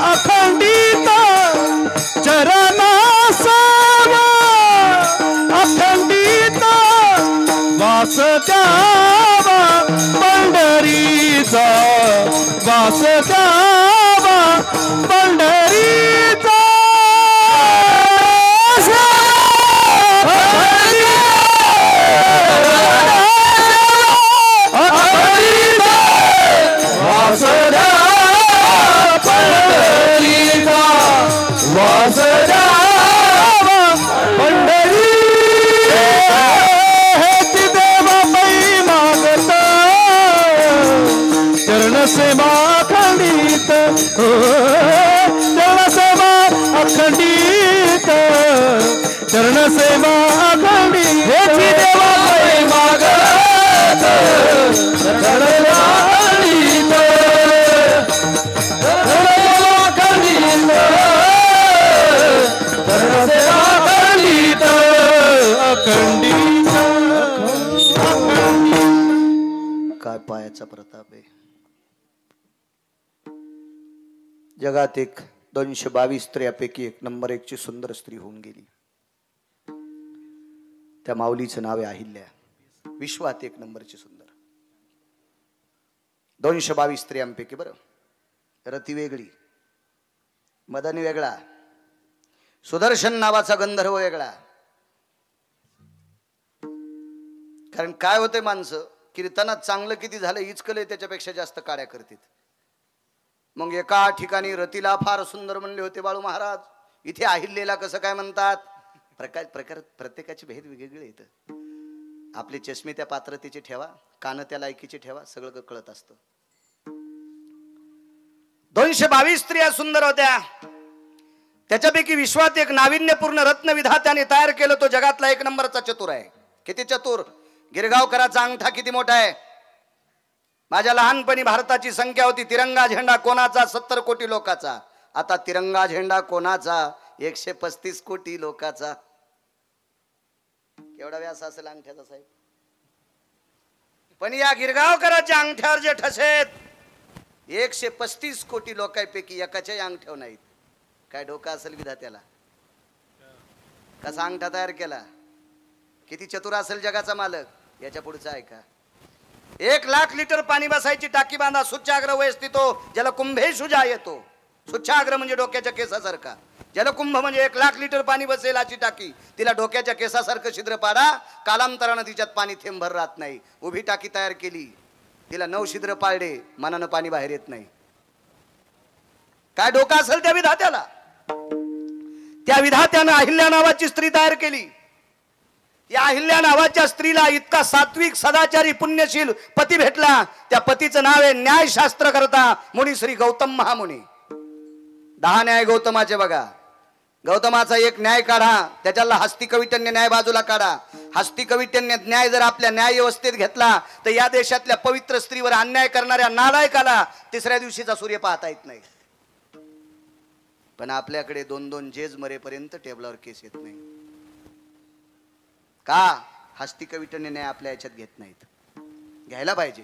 अखंडी दास जावा पंढरी हेची देवा पै मागता चरण सेवा अखंडित हो चरण सेवा अखंडित चरण सेवा अखंडित हेची देवा पै मागता चरण सेवा अखंडित काय पायाचा प्रताप आहे. जगात एक 222 स्त्रियापैकी 1 नंबर 1 ची सुंदर स्त्री होऊन गेली. त्या माऊलीचं नाव आहे अहिल्या. विश्वात 1 नंबरची सुंदर. 222 स्त्रियांपैकी बरं. रती वेगळी, मदन वेगळा, सुदर्शन नावाचा गंधर्व वेगळा. कारण काय होते, माणसं कीर्तनात चांगलं किती झालं इचकले त्याच्यापेक्षा जास्त काड्या करतात. मग एका ठिकाणी रतीला फार सुंदर म्हणले होते बाळू महाराज, इथे अहिल्याला कसं काय म्हणतात. प्रकार प्रत्येकाचे भेद वेगवेगळे येतं. आपले चष्मे त्या पात्रतेचे ठेवा, कान त्या लायकीचे ठेवा, सगळं कळत असतं. 222 स्त्रिया सुंदर होत्या. त्याच्यापैकी विश्वात एक नाविन्यपूर्ण रत्नविधात्याने तयार केलं. तो जगातला 1 नंबरचा चतुर आहे. किती चतुर. गिरगावकराचा अंगठा किती मोठा आहे. माझ्या लहानपणी भारताची संख्या होती तिरंगा झेंडा कोणाचा 70 कोटी लोकाचा. आता तिरंगा झेंडा कोणाचा 135 कोटी लोकाचा. केवढा व्यास असेल अंगठ्याचा साहेब. पण या गिरगावकराच्या अंगठ्यावर जे ठसेत 135 कोटी लोकांपैकी एकाच्याही अंगठ्यावर नाहीत. काय डोका असेल विधात्याला. कसा अंगठा तयार केला. किती चतुर असेल जगाचा मालक. याच्या पुढचा आहे का. 1 लाख लिटर पाणी बसायची टाकी बांधा. सुच्चाग्र वयस्थितो जलकुंभेषु जायतो. सुच्चाग्र म्हणजे डोक्याच्या केसासारखा. जलकुंभ म्हणजे 1 लाख लिटर पाणी बसेल अशी टाकी. तिला डोक्याच्या केसासारखं छिद्र पाडा, कालांतरानं तिच्यात पाणी थेंबभर राहत नाही. उभी टाकी तयार केली, तिला 9 छिद्र पाडले, मनानं पाणी बाहेर येत नाही. काय डोका असेल त्या विधात्याला. त्या विधात्यानं अहिल्या नावाची स्त्री तयार केली. या अहिल्या नावाच्या स्त्रीला इतका सात्विक सदाचारी पुण्यशील पती भेटला. त्या पतीचं नाव आहे न्यायशास्त्र करता मुनी श्री गौतम महामुनी. 10 न्याय गौतमाचे बघा. गौतमाचा एक न्याय काढा, त्याच्याला हस्तिकविटन्य न्याय बाजूला काढा. हस्तिकविटन्य न्याय जर आपल्या न्याय व्यवस्थेत घेतला तर या देशातल्या पवित्र स्त्रीवर अन्याय करणाऱ्या नालायकाला 3ऱ्या दिवशीचा सूर्य पाहता येत नाही. पण आपल्याकडे 2-2 जेज मरेपर्यंत टेबलावर केस येत नाही. का. हस्तिकविटन्य न्याय आपल्या याच्यात घेत नाहीत. घ्यायला पाहिजे.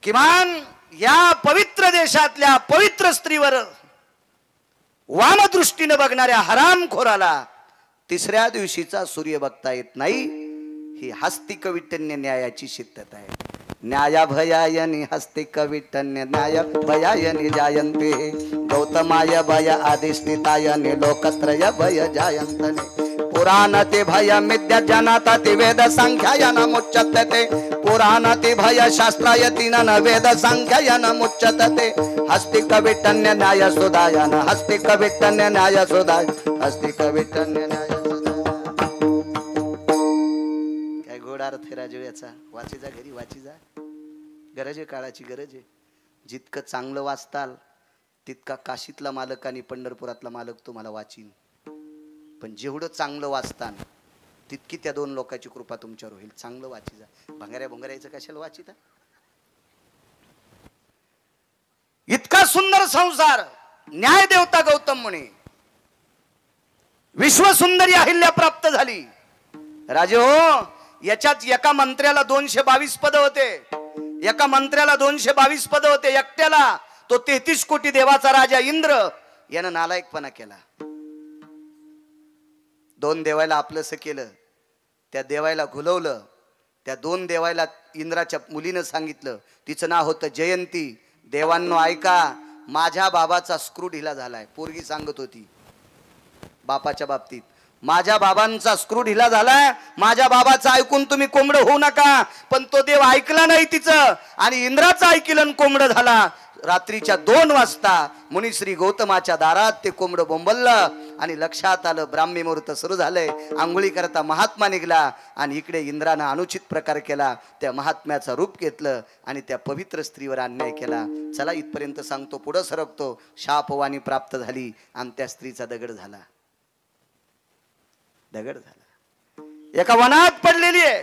किमान या पवित्र देशातल्या पवित्र स्त्रीवर वामदृष्टीने बघणाऱ्या हरामखोराला 3ऱ्या दिवशीचा सूर्य बघता येत नाही. ही हस्तिकविटन्य न्यायाची शिद्धत आहे. न्याया भयायनी हस्तिकविटन्य न्याय भयायनी जायन्ते गौतमाय भय अधिष्ठितायनी लोकत्रय भय जायन्तने पुराण ते भय मिद्या जनाता ते वेद संख्यायन मुच्यते पुराण ते भय शास्त्रायतीन वेद संख्यायन मुच्यते हस्तिकविटन्य न्याय सुधायन हस्तिकविटन्य न्याय सुधाय हस्तिकविटन्य न्याय काय गोड अर्थ आहे राजू याचा. वाची जा घरी, वाची जा. गरज आहे, काळाची गरज आहे. जितकं चांगलं वाचताल तितका काशीतला मालक आणि पंढरपुरातला मालक तुम्हाला वाचीन. पण जेवढं चांगलं वाचतान तितकी त्या 2 लोकांची कृपा तुमच्यावर होईल. चांगलं वाची जा. भंगाऱ्या भोंगाऱ्याचं कशाला वाचिता. इतका सुंदर संसार न्याय देवता गौतम मुनी. विश्वसुंदरी अहिल्या प्राप्त झाली. राजे हो, याच्यात एका मंत्र्याला 222 पद होते. एका मंत्र्याला 222 पद होते. एकट्याला तो 33 कोटी देवाचा राजा इंद्र यानं नालायकपणा केला. 2 देवायला आपलंसं केलं. त्या देवायला घुलवलं. त्या 2 देवायला इंद्राच्या मुलीनं सांगितलं. तिचं नाव होतं जयंती. देवांनो ऐका, माझ्या बाबाचा स्क्रू ढिला झालाय. पोरगी सांगत होती बापाच्या बाबतीत, माझ्या बाबांचा स्क्रू ढिला झालाय. माझ्या बाबाचं ऐकून तुम्ही कोंबड होऊ नका. पण तो देव ऐकला नाही तिचं आणि इंद्राचं ऐकलं कोंबड झाला. रात्रीच्या 2 वाजता मुनिश्री गौतमाच्या दारात ते कोंबडं बोंबललं आणि लक्षात आलं ब्राह्मी मुहूर्त सुरू झालंय. आंघोळी करता महात्मा निघला आणि इकडे इंद्रानं अनुचित प्रकार केला. त्या महात्म्याचं रूप घेतलं आणि त्या पवित्र स्त्रीवर अन्याय केला. चला इथपर्यंत सांगतो, पुढं सरकतो. शापवाणी प्राप्त झाली आणि त्या स्त्रीचा दगड झाला. एका वनात पडलेली आहे,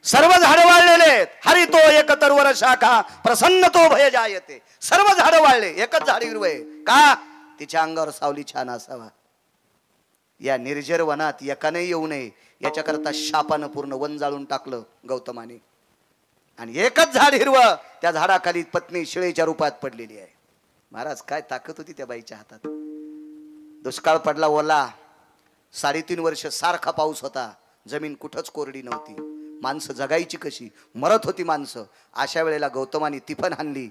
सर्व झाडं वाळलेले आहेत. हरितो एक तरुवर शाखा प्रसन्न तो भय जायते. सर्व झाडं वाळले, एकच झाड हिरवं आहे. का? तिच्या अंगावर सावली छान असावा. या निर्जर वनात एकाने येऊ नये याच्याकरता शापानं पूर्ण वन जाळून टाकलं गौतमाने. आणि एकच झाड हिरवं, त्या झाडाखाली पत्नी शिळेच्या रूपात पडलेली आहे. महाराज काय ताकद होती त्या बाईच्या हातात. दुष्काळ पडला ओला, 3.5 वर्ष सारखा पाऊस होता, जमीन कुठंच कोरडी नव्हती. माणसं जगायची कशी, मरत होती माणसं. अशा वेळेला गौतमाने तिफन हाणली.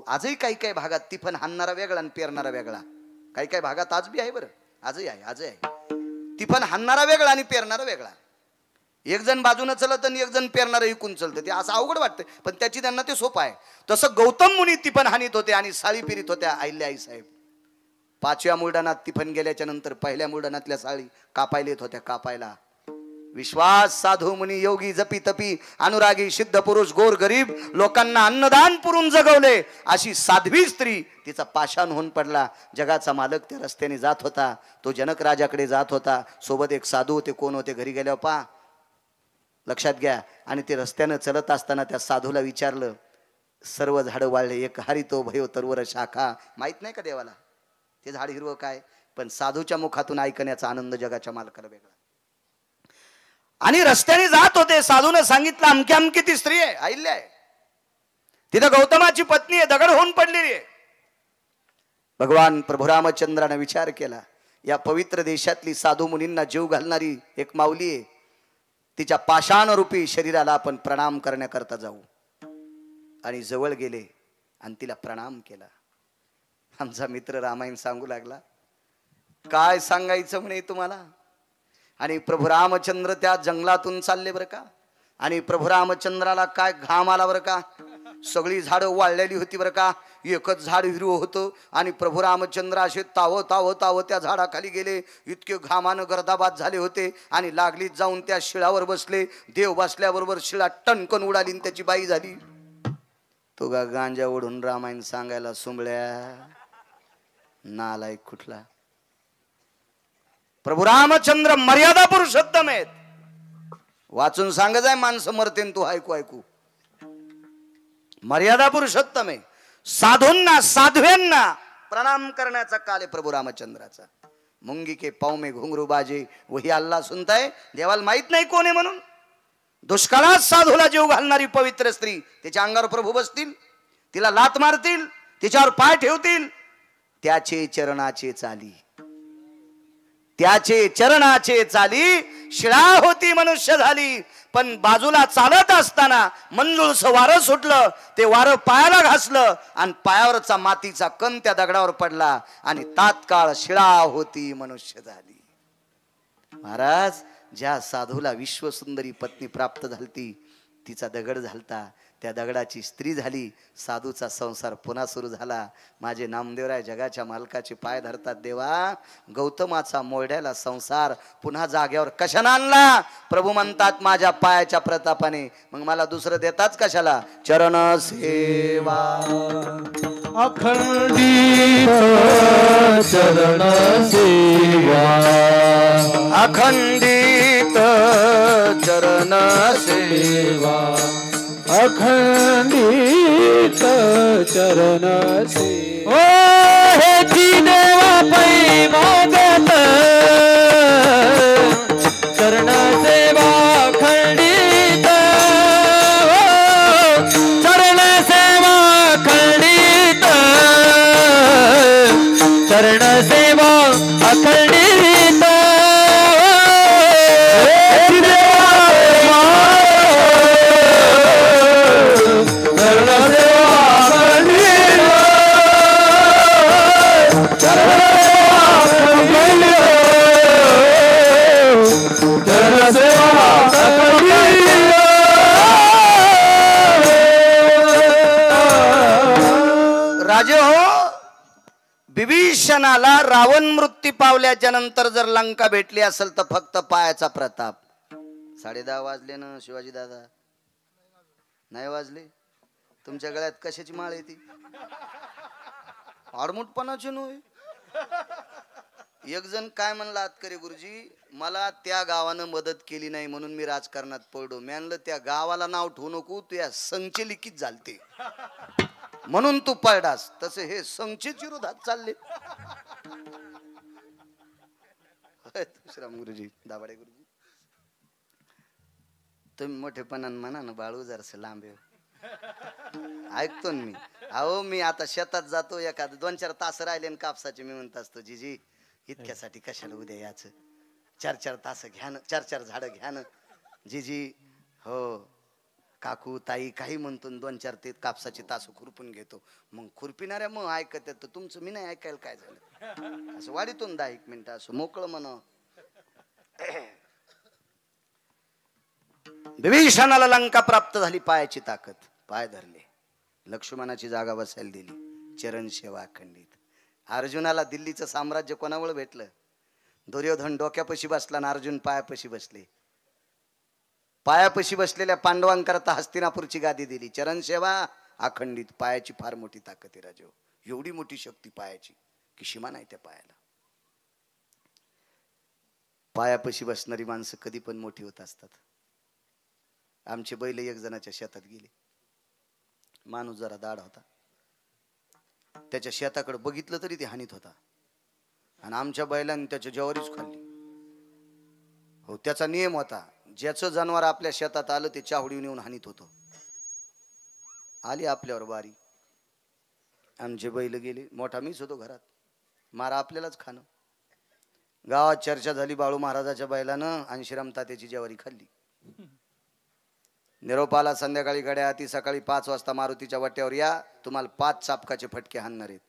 आजही काही काही भागात तिफन हाणणारा वेगळा आणि पेरणारा वेगळा. काही काही भागात आज बी आहे, बरं आजही आहे. तिफन हाणणारा वेगळा आणि पेरणारा वेगळा. एक जण बाजूनं चलत आणि एक जण पेरणारं इकून चलतं. ते असं अवघड वाटतं, पण त्याची त्यांना ते सोपं आहे. तसं गौतम मुनी तिफन हाणीत होते आणि साळी पिरीत होत्या अहिल्या आई साहेब. 5व्या मुलडानात तिफन गेल्याच्या नंतर 1ल्या मुलडानातल्या साळी कापायला येत होत्या. कापायला विश्वास साधू मुनी योगी जपी तपी अनुरागी सिद्ध पुरुष गोर गरीब लोकांना अन्नदान पुरून जगवले. अशी साध्वी स्त्री, तिचा पाषाण होऊन पडला. जगाचा मालक त्या रस्त्याने जात होता. तो जनक राजाकडे जात होता. सोबत एक साधू होते. कोण होते? घरी गेल्यावर पा लक्षात घ्या. आणि ते रस्त्यानं चलत असताना त्या साधूला विचारलं, सर्व झाडं वाळले, एक हरितो भयो तरुवर शाखा. माहित नाही का देवाला ते झाड हिरवं काय? पण साधूच्या मुखातून ऐकण्याचा आनंद जगाच्या मालकाला वेगळा. आणि रस्त्याने जात होते. साधूने सांगितलं अमक्या अमकी ती स्त्री आहे, अहिल्या आहे, तिथं गौतमाची पत्नी आहे, दगड होऊन पडलेली आहे. भगवान प्रभू रामचंद्राने विचार केला, या पवित्र देशातली साधू मुनींना जीव घालणारी एक माऊली आहे, तिच्या पाषाण रूपी शरीराला आपण प्रणाम करण्याकरता जाऊ. आणि जवळ गेले आणि तिला प्रणाम केला. आमचा मित्र रामायण सांगू लागला, काय सांगायचं म्हणे तुम्हाला. आणि प्रभू रामचंद्र त्या जंगलातून चालले बरं का. आणि प्रभू रामचंद्राला काय घाम आला बरं का. सगळी झाडं वाळलेली होती बरं का. एकच झाड हिरवं होतं. आणि प्रभू रामचंद्र असे तावं त्या झाडाखाली गेले. इतके घामानं गर्दाबाद झाले होते. आणि लागलीच जाऊन त्या शिळावर बसले. देव बसल्याबरोबर शिळा टणकन उडाली आणि त्याची बाई झाली. तो गांजा ओढून रामायण सांगायला सुंबळ्या नालायक कुठला. प्रभू रामचंद्र मर्यादा पुरुषोत्तम आहेत. वाचून सांगत आहे माणसं मरतेन तू ऐकू. मर्यादा पुरुषोत्तम आहे. साधूंना साध्व्यांना प्रणाम करण्याचा काल आहे प्रभू रामचंद्राचा. मुंगी के पाव में घुंगरू बाजे वही अल्लाह सुनताय. देवाला माहित नाही कोण आहे म्हणून. दुष्काळात साधूला जीव घालणारी पवित्र स्त्री, तिच्या अंगावर प्रभू बसतील, तिला लात मारतील, तिच्यावर पाय ठेवतील. त्याचे चरणाचे चाली, त्याचे चरणाचे चाली शिळा होती मनुष्य झाली. पण बाजूला चालत असताना मंजुळस वारं सुटलं. ते वारं पायाला घासलं आणि पायावरचा मातीचा कण त्या दगडावर पडला आणि तात्काळ शिळा होती मनुष्य झाली. महाराज, ज्या साधूला विश्वसुंदरी पत्नी प्राप्त झालती, तिचा दगड झालता, त्या दगडाची स्त्री झाली. साधूचा संसार पुन्हा सुरू झाला. माझे नामदेवराय जगाच्या मालकाचे पाय धरतात. देवा, गौतमाचा मोरड्याला संसार पुन्हा जाग्यावर कशाने आणला. प्रभू म्हणतात माझ्या पायाच्या प्रतापाने. मग मला दुसरं देताच कशाला. चरण सेवा अखंडित चरण सेवा, अखंडित चरण सेवा, अखंडित चरण सेवा. ओ हेची देवा पै मागत चरण सेवा अखंडित. चरण सेवा अखंडित, चरण सेवा अखंडित. रावणाला रावण मृत्यू पावल्याच्या नंतर जर लंका भेटली असेल तर फक्त पायाचा प्रताप. 10:30 वाजले ना शिवाजी दादा? नाही वाजले? तुमच्या गळ्यात कशाची माळ आहे ती? आडमुटपणाची नव्हे. एक जण काय म्हणला आतकरे गुरुजी, मला त्या गावानं मदत केली नाही म्हणून मी राजकारणात पडलो. मी आणलं त्या गावाला नाव ठेवू नको, तू या संचे लिखित झालते म्हणून तू पडलास. तसे हे संचेच विरोधात चालले. तुळशीराम गुरुजी, दाभाडे गुरुजी, तुम्ही मोठेपणानं म्हणा ना बाळू जरासं लांब आहे. ऐकतो ना मी. अहो मी आता शेतात जातो, एखादं 2-4 तास राहिले कापसाचे, मी म्हणत असतो जीजी इतक्यासाठी कशाला उद्या याच, 4-4 तास घ्या ना, 4-4 झाडं घ्या ना जीजी. हो काकू ताई काही म्हणतो, 2-4 ते कापसाची तास खुरपून घेतो. मग खुरपिणाऱ्या मग ऐकत येतं, तुमचं मी नाही ऐकायला काय झालं. असं वाढीतून 10-1 मिनिटं असं मोकळं म्हणा. विभीषणाला लंका प्राप्त झाली, पायाची ताकद, पाय धरले, लक्ष्मणाची जागा बसायला दिली, चरण सेवा अखंडित. अर्जुनाला दिल्लीचं साम्राज्य कोणामुळे भेटलं? दुर्योधन डोक्यापाशी बसला आणि अर्जुन पायापाशी बसले. पायापाशी बसलेल्या पांडवांकरता हस्तिनापूरची गादी दिली, चरण सेवा अखंडित. पायाची फार मोठी ताकद आहे राजो, एवढी मोठी शक्ती पायाची की सीमा नाही त्या पायाला. पायापाशी बसणारी माणसं कधी पण मोठी होत असतात. आमचे बैल 1 जणाच्या शेतात गेले. माणूस जरा दाढ होता, त्याच्या शेताकडे बघितलं तरी ते हानीत होता आणि आमच्या बैलांनी त्याच्या ज्वारीच खाल्ली. हो त्याचा नियम होता, ज्याचं जनावर आपल्या शेतात आलं ते चावडीवर येऊन हानीत होतं. आली आपल्यावर बारी, आमचे बैल गेले. मोठा मीच होतो घरात, मारा आपल्यालाच खाणं. गावात चर्चा झाली, बाळू महाराजाच्या बैलानं आणि श्रीराम तात्याची ज्वारी खाल्ली. निरोप आला संध्याकाळी गड्या, ती सकाळी 5 वाजता मारुतीच्या वाट्यावर या, तुम्हाला 5 चापकाचे फटके हाणणार आहेत.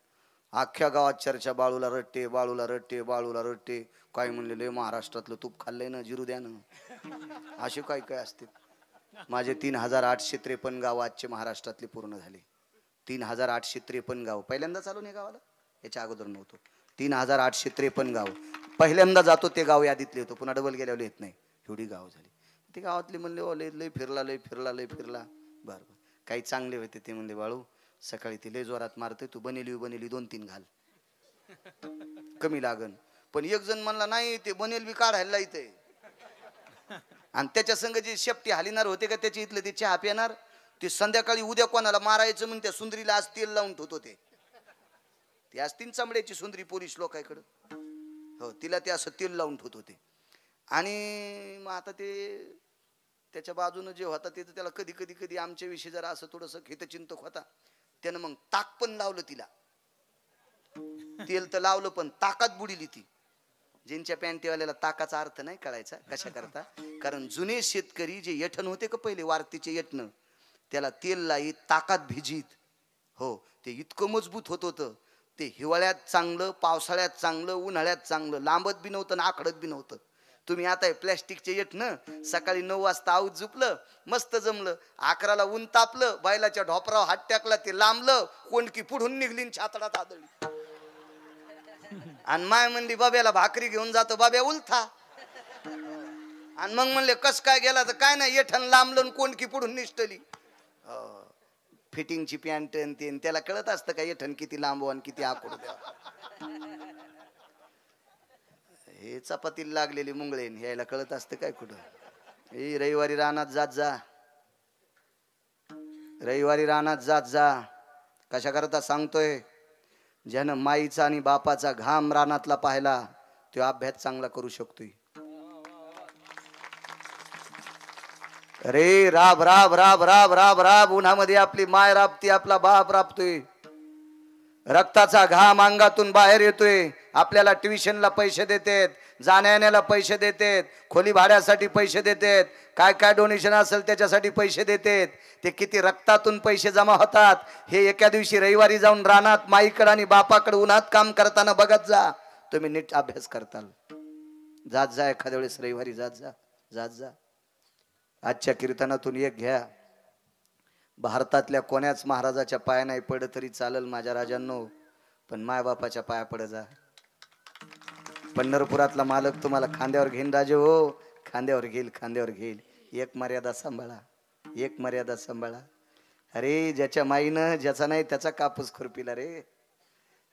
अख्ख्या गावात चर्चा, बाळूला रट्टे, बाळूला रट्टे, बाळूला रट्टे. काय म्हणले, लय महाराष्ट्रातलं तूप खाल्लंय ना, जिरू द्या ना. असे काय काय असते. माझे 3853 गाव आजचे महाराष्ट्रातले पूर्ण झाले. 3853 गाव. पहिल्यांदा चालू नाही गावाला, याच्या अगोदर नव्हतं. 3853 गाव पहिल्यांदा जातो, ते गाव यादीतले होतो, पुन्हा डबल गेल्यावर येत नाही. एवढी गाव झाली. ते गावातले म्हणले, ओ लय फिरला, लय फिरला, लय फिरला. बरं काही चांगले होते ते म्हणले, बाळू सकाळी ते लय जोरात मारते, तू बनेली 2-3 घाल, कमी लागन. पण एक जण म्हणला, नाही ते बनेल बी काढायला इथे, आणि त्याच्या संग जे शेपटी हालिनार होते का त्याच्या इथलं ते चहा पिणार, ते संध्याकाळी उद्या कोणाला मारायचं म्हणून त्या सुंदरीला आज तेल लावून ठेवत होते. ती असतील चमड्याची सुंदरी पोलीस लोकांकडं. हो तिला ते असं तेल लावून ठेवत होते. आणि मग आता ते त्याच्या बाजूनं जे होता ते त्याला कधी कधी कधी आमच्या विषयी जरा असं थोडंसं हितचिंतक होता. त्यानं मग ताक पण लावलं तिला. तेल तर लावलं पण ताकात बुडीली ती. ज्यांच्या पॅन्टीवाल्याला ताकाचा अर्थ नाही कळायचा कशा करता, कारण जुने शेतकरी जे येठण होते का पहिले वारतीचे येठण, त्याला तेल लाईत ताकात भिजीत. हो ते इतकं मजबूत होत होतं. ते हिवाळ्यात चांगलं, पावसाळ्यात चांगलं, उन्हाळ्यात चांगलं, लांबत बी नव्हतं ना आखडत बी नव्हतं. तुम्ही आता प्लॅस्टिकचे येठण सकाळी 9 वाजता आऊत झुपलं, मस्त जमलं. 11ला ऊन तापलं, बैलाच्या ढोपरावर हात टाकला, ते लांबलं, कोंडकी पुढून निघली छातडात आदळली. आणि माय म्हणली बाब्याला भाकरी घेऊन जातो, बाब्या उलथा. आणि मग म्हणले कस काय गेला, तर काय नाही येठण लांबलं कोंडकी पुढून निष्ठली. फिटिंगची पॅन्ट आणि त्याला कळत असतं का येठण किती लांबव आणि किती आखूड द्यावं. हे चपातीला लागलेली मुंगळेन यायला कळत असतं काय कुठं. हे रविवारी रानात जात जा, रविवारी रानात जात जा. कशा करता सांगतोय, ज्यानं माईचा आणि बापाचा घाम रानातला पाहिला तो अभ्यास चांगला करू शकतोय. अरे राब राब राब राब राब राब उन्हामध्ये आपली माय राबती, आपला बाप राबतोय. रक्ताचा घाम अंगातून बाहेर येतोय. आपल्याला ट्युशनला पैसे देतात, जाण्या येण्याला पैसे देतात, खोली भाड्यासाठी पैसे देतात, काय काय डोनेशन असेल त्याच्यासाठी पैसे देतात. ते किती रक्तातून पैसे जमा होतात हे एका दिवशी रविवारी जाऊन रानात माईकडे आणि बापाकडे उन्हात काम करताना बघत जा. तुम्ही नीट अभ्यास करताल. जात जा एखाद्या वेळेस रविवारी जात जा, जात जा. आजच्या कीर्तनातून एक घ्या, भारतातल्या कोण्याच महाराजाच्या पाया नाही पडत तरी चालेल माझ्या राजांनो, पण मायबापाच्या पाया पड जा. पंढरपुरातला मालक तुम्हाला खांद्यावर घेईन राजे हो, खांद्यावर घेईल, खांद्यावर घेईल. एक मर्यादा सांभाळा, एक मर्यादा सांभाळा. अरे ज्याच्या माईनं ज्याचा नाही त्याचा कापूस खुरपिला रे.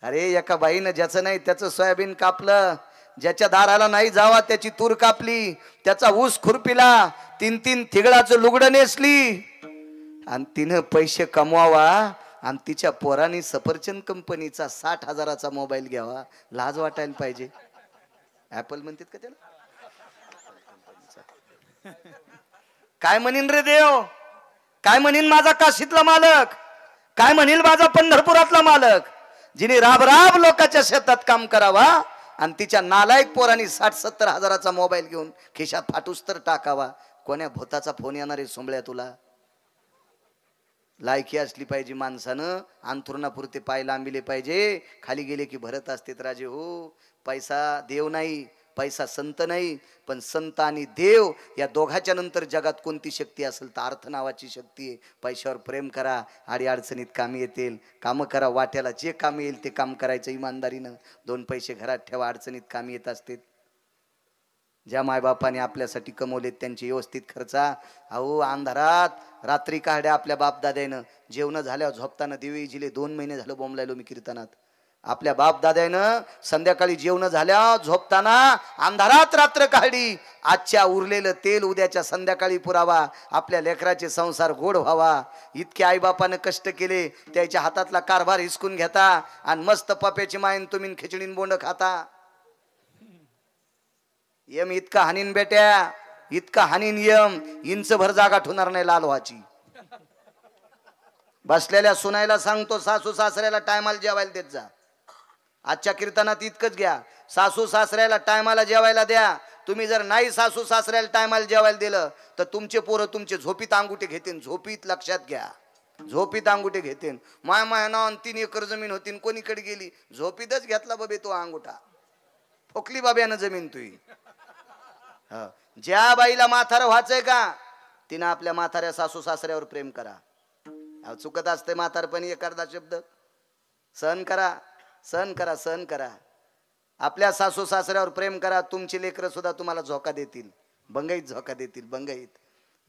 अरे एका बाईनं ज्याचं नाही त्याचं सोयाबीन कापलं, ज्याच्या दाराला नाही जावा त्याची तूर कापली, त्याचा ऊस खुरपिला, 3-3 थिगळाचं लुगडं नेसली, आणि तिनं पैसे कमवावा आणि तिच्या पोरांनी सफरचंद कंपनीचा 60,000चा मोबाईल घ्यावा. लाज वाटायला पाहिजे. ऍपल म्हणतात का त्याला? काय म्हणीन रे देव, काय म्हणीन माझा काशीतला मालक, काय म्हणील माझा पंढरपुरातला मालक, जिने राब राब लोकांच्या शेतात काम करावा आणि तिच्या नालायक पोरांनी 60-70 हजाराचा मोबाईल घेऊन खिशात फाटूस तर टाकावा. कोण्या भूताचा फोन येणार आहे सोंबळ्या तुला? लायकी असली पाहिजे माणसानं, अंथरुणापुरते पाय लांबिले पाहिजे, खाली गेले की भरत असतेत राजे हो. पैसा देव नाही, पैसा संत नाही, पण संत आणि देव या दोघाच्या नंतर जगात कोणती शक्ती असेल तर अर्थ नावाची शक्ती आहे. पैशावर प्रेम करा, आडी अडचणीत कामी येतील. कामं करा, वाट्याला जे काम येईल ते काम करायचं इमानदारीनं. 2 पैसे घरात ठेवा, अडचणीत कामी येत असतात. ज्या मायबापाने आपल्यासाठी कमवलेत त्यांची व्यवस्थित खर्चा. अहो अंधारात रात्री काढ्या आपल्या बापदाद्यानं, जेवण झाल्यावर झोपताना दिवे जिले 2 महिने झालं बोंबलायलो मी कीर्तनात. आपल्या बापदाद्यानं संध्याकाळी जेवण झाल्या झोपताना अंधारात रात्र काढली. आजच्या उरलेलं तेल उद्याच्या संध्याकाळी पुरावा, आपल्या लेकराचे संसार गोड व्हावा. इतके आईबापानं कष्ट केले, त्याच्या हातातला कारभार हिसकून घेता आणि मस्त पप्याची मायन तुम्ही खिचडीन बोंड खाता. यम इतका हानीन बेट्या, इतका हानीन यम, इंच भर जागा ठेवणार नाही लाल व्हाची. बसलेल्या सुनायला सांगतो, सासू सासऱ्याला टायमाला जेवायला देत जा. आजच्या कीर्तनात इतकंच घ्या, सासू सासऱ्याला टायमाला जेवायला द्या. तुम्ही जर नाही सासू सासऱ्याला टायमाला जेवायला दिलं तर तुमचे पोरं तुमचे झोपीत अंगुठे घेतील. झोपीत लक्षात घ्या, झोपीत अंगुठे घेतील. माय माय ना 3 एकर जमीन होती, कोणीकडे गेली? झोपीतच घेतला बाबे तो अंगुठा, फोकली बाब्यानं जमीन तुई. ज्या बाईला म्हातारं व्हायचंय का तिनं आपल्या म्हाताऱ्या सासू सासऱ्यावर प्रेम करा. चुकत असते म्हातारपणी एखादा शब्द सहन करा, सहन करा, सहन करा. आपल्या सासू सासऱ्यावर प्रेम करा. तुमची लेकरं सुद्धा तुम्हाला झोका देतील, बंगईत झोका देतील, बंगईत.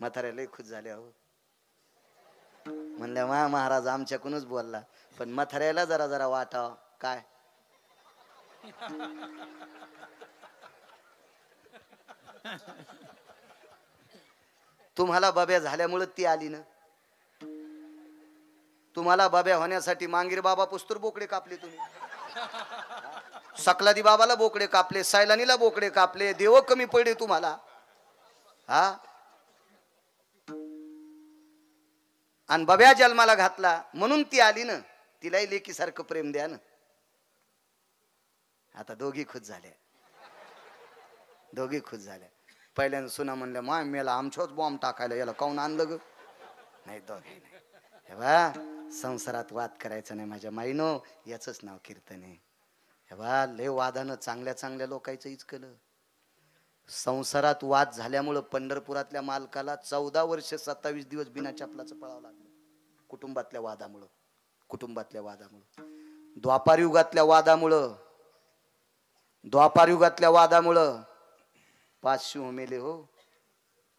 म्हाताऱ्या लय खुश झाल्या हो, म्हणल्या मा महाराज आमच्याकडूनच बोलला, पण म्हाताऱ्याला जरा जरा वाटाव काय. तुम्हाला बाब्या झाल्यामुळे ती आली ना. तुम्हाला बाब्या होण्यासाठी मांगीर बाबा पुस्तूर बोकडे कापले तुम्ही, सकलादी बाबाला बोकडे कापले, सैलानीला बोकडे कापले. देव कमी पडले तुम्हाला हा. आणि बाब्या जन्माला घातला म्हणून ती आली ना. तिलाही लेकीसारखं प्रेम द्या ना. आता दोघी खुश झाल्या, दोघी खुश झाल्या. पहिल्यांदा सुना म्हणल्या माय मेला आमच्याच बॉम्ब टाकायला याला काऊन आणलं ग? नाही दोघे नाही. हे बा संसारात वाद करायचा नाही माझ्या माईनो, याच नाव कीर्तन आहे. हे बा लय वादानं चांगल्या चांगल्या लोकांचं इचकलं. संसारात वाद झाल्यामुळं पंढरपुरातल्या मालकाला 14 वर्ष 27 दिवस बिना चपलाचं पळावं लागलं. कुटुंबातल्या वादामुळं, कुटुंबातल्या वादामुळं, द्वापारयुगातल्या वादामुळं, द्वापारयुगातल्या वादामुळं 5 सिंह मेले हो.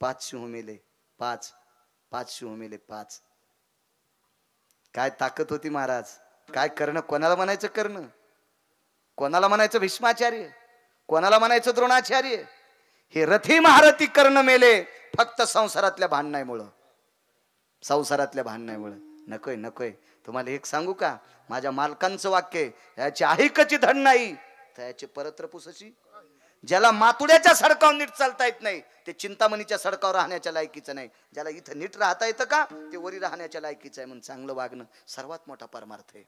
5 सिंह मेले, 5 सिंह मेले 5. काय ताकद होती महाराज, काय करणं. कोणाला म्हणायचं करणं, कोणाला म्हणायचं भीष्माचार्य, कोणाला म्हणायचं द्रोणाचार्य. हे रथी महारथी कर्ण मेले फक्त संसारातल्या भांडणामुळं, संसारातल्या भांडणामुळं. नकोय नकोय. तुम्हाला एक सांगू का, माझ्या मालकांचं वाक्य, याची ऐकची धड नाही तर याची परत्र पुसशी. ज्याला मातुड्याच्या सडकावर नीट चालता येत नाही ते चिंतामणीच्या सडकावर राहण्याच्या लायकीचं नाही. ज्याला इथं नीट राहता येतं का ते वरी राहण्याच्या लायकीचं आहे. म्हणून चांगलं वागणं सर्वात मोठा परमार्थ आहे,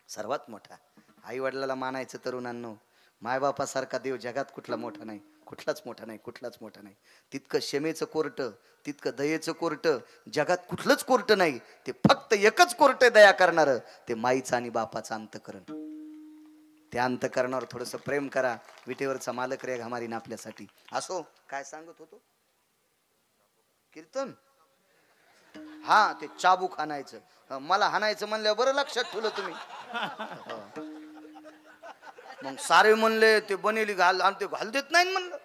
सर्वात मोठा. आई वडिलाला मानायचं तरुणांनो. मायबापासारखा देव जगात कुठला मोठा नाही, कुठलाच मोठा नाही, कुठलाच मोठा नाही. तितकं क्षमेचं कोर्ट, तितकं दयेचं कोर्ट जगात कुठलंच कोर्ट नाही. ते फक्त एकच कोर्ट दया करणारं, ते माईचं आणि बापाचं अंतकरण. त्या अंतकरणावर थोडस प्रेम करा. विटेवरचा मालक रे घामारीन आपल्यासाठी. असो काय सांगत होतो कीर्तन, हा ते चाबूक हाणायचं. मला हाणायचं म्हणल्यावर बरं लक्षात ठेवलं तुम्ही. मग सारे म्हणले ते बनेली घाल, आणि ते घाल देत नाही म्हणलं.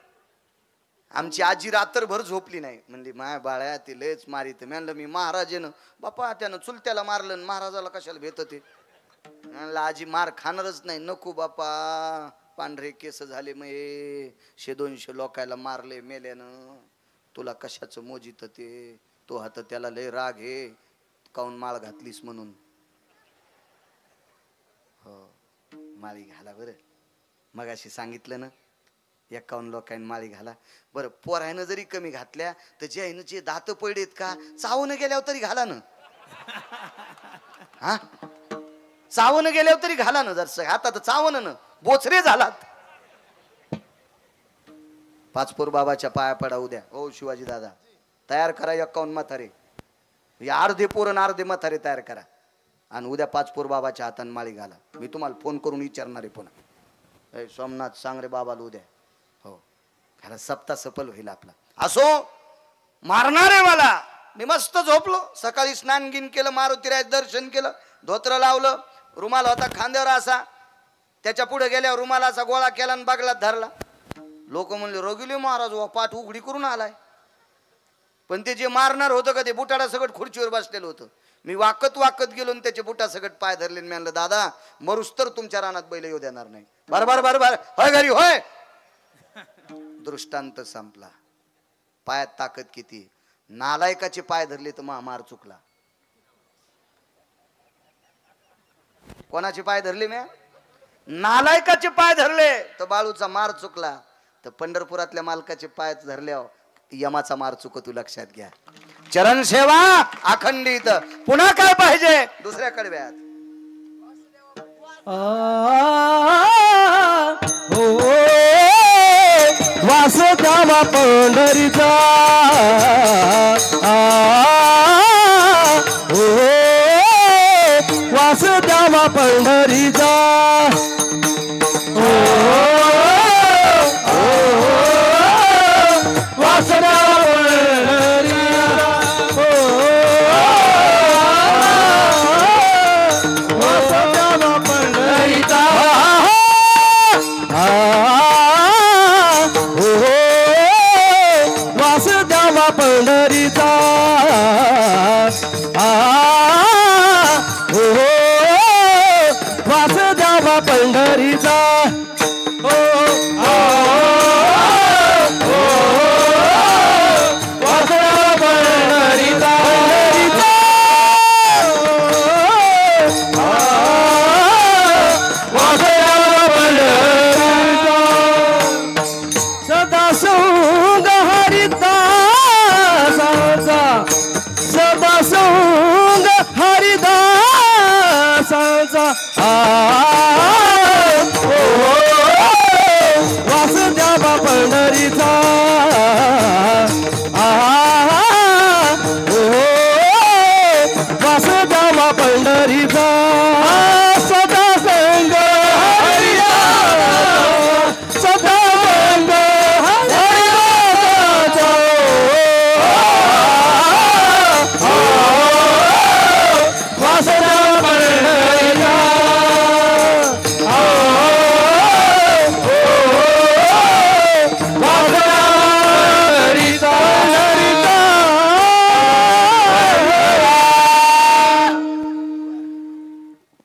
आमची आजी रात्रभर झोपली नाही, म्हणली माय बाळ्या ते लयच मारित. म्हणलं मी महाराजेनं बापा त्यानं चुलत्याला मारलं, महाराजाला कशाला भेट ते. म्हणलं आजी मार खाणारच नाही, नको बापा, पांढरे केस झाले मग 100-200 लोकायला मारले मेल्यानं, तुला कशाचं मोजित ते, तो हात त्याला लय राग हे काऊन माळ घातलीस म्हणून. हो माळी घाला बरं, मगाशी सांगितलं ना 51 लोकांनी माळी घाला बरं. पोरायनं जरी कमी घातल्या तर जे दात पडलेत का चावून गेल्यावर तरी घाला ना. हा चावून गेल्यावर तरी घाला ना, जर हातात चावून ना बोचरे झालात. पाचपूर बाबाच्या पाया पडा उद्या. ओ शिवाजी दादा तयार करा 51 म्हातारे, अर्धे पोरण अर्धे म्हातारे तयार करा, आणि उद्या पाचपूर बाबाच्या हाताने माळी घाला. मी तुम्हाला फोन करून विचारणार आहे पुन्हा, सोमनाथ सांग रे बाबाला उद्या. हो खरं सप्ताह सफल होईल आपला. असो मारणार आहे मला. मी मस्त झोपलो, सकाळी स्नान गिन केलं, मारुतीराज दर्शन केलं, धोत्र लावलं, रुमाल होता खांद्यावर असा, त्याच्या पुढे गेल्यावर रुमाला असा गोळा केला आणि बागलात धरला. लोक म्हणले रोगिले महाराज वा पाठ उघडी करून आलाय. पण ते जे मारणार होतं का ते बुटाडा सगळं खुर्चीवर बसलेलं होतं. मी वाकत वाकत गेलो आणि त्याचे बुटा सगळं पाय धरले. मी म्हणलं दादा मरुस तर तुमच्या रानात बैल येऊ देणार नाही. बरोबर बरोबर होय घरी होय. दृष्टांत संपला. पायात ताकद किती. नालायकाचे पाय धरले तर मार चुकला. कोणाचे पाय धरले मी? नालायकाचे पाय धरले तर बाळूचा मार चुकला. तर पंढरपुरातल्या मालकाचे पाय धरल्यावर यमाचा मार चुकतो. लक्षात घ्या. चरण सेवा अखंडित. पुन्हा काय पाहिजे दुसऱ्या कडव्यात. वासुदेवा पंढरीचा वासुदेवा पंढरीचा वासुदेवा पंढरीचा वासुदेवा पंढरीचा सदा संग सदा संग वासुदेवा पंढरीचा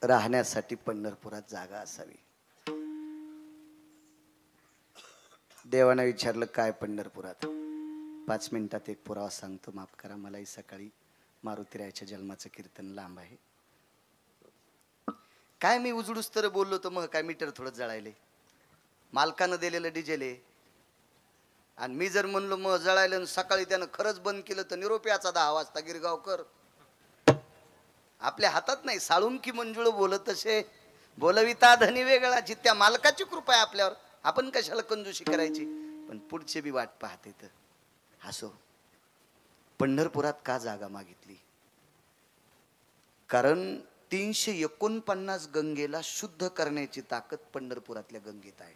राहण्यासाठी पंढरपुरात जागा असावी. देवाने विचारलं काय पंढरपुरात. 5 मिनिटात एक पुरावा सांगतो, माफ करा. मलाही सकाळी मारुतीरायाच्या जन्माचं कीर्तन लांब आहे. काय मी उजडूस तर बोललो तर मग काय मीटर थोडं जळायले. मालकानं दिलेलं डिझेल आहे, आणि मी जर म्हणलो मग जळायलं, सकाळी त्यानं खरंच बंद केलं तर निरोप्याचा 10 वाजता गिरगावकर. आपल्या हातात नाही. साळुंकी मंजुळ बोलत तसे बोलविता धनी वेगळाची. त्या मालकाची कृपा आहे आपल्यावर. आपण कशाला कंजूशी करायची. पण पुढचे बी वाट पाहते. तर हसो. पंढरपुरात का जागा मागितली? कारण 349 गंगेला शुद्ध करण्याची ताकद पंढरपुरातल्या गंगेत आहे.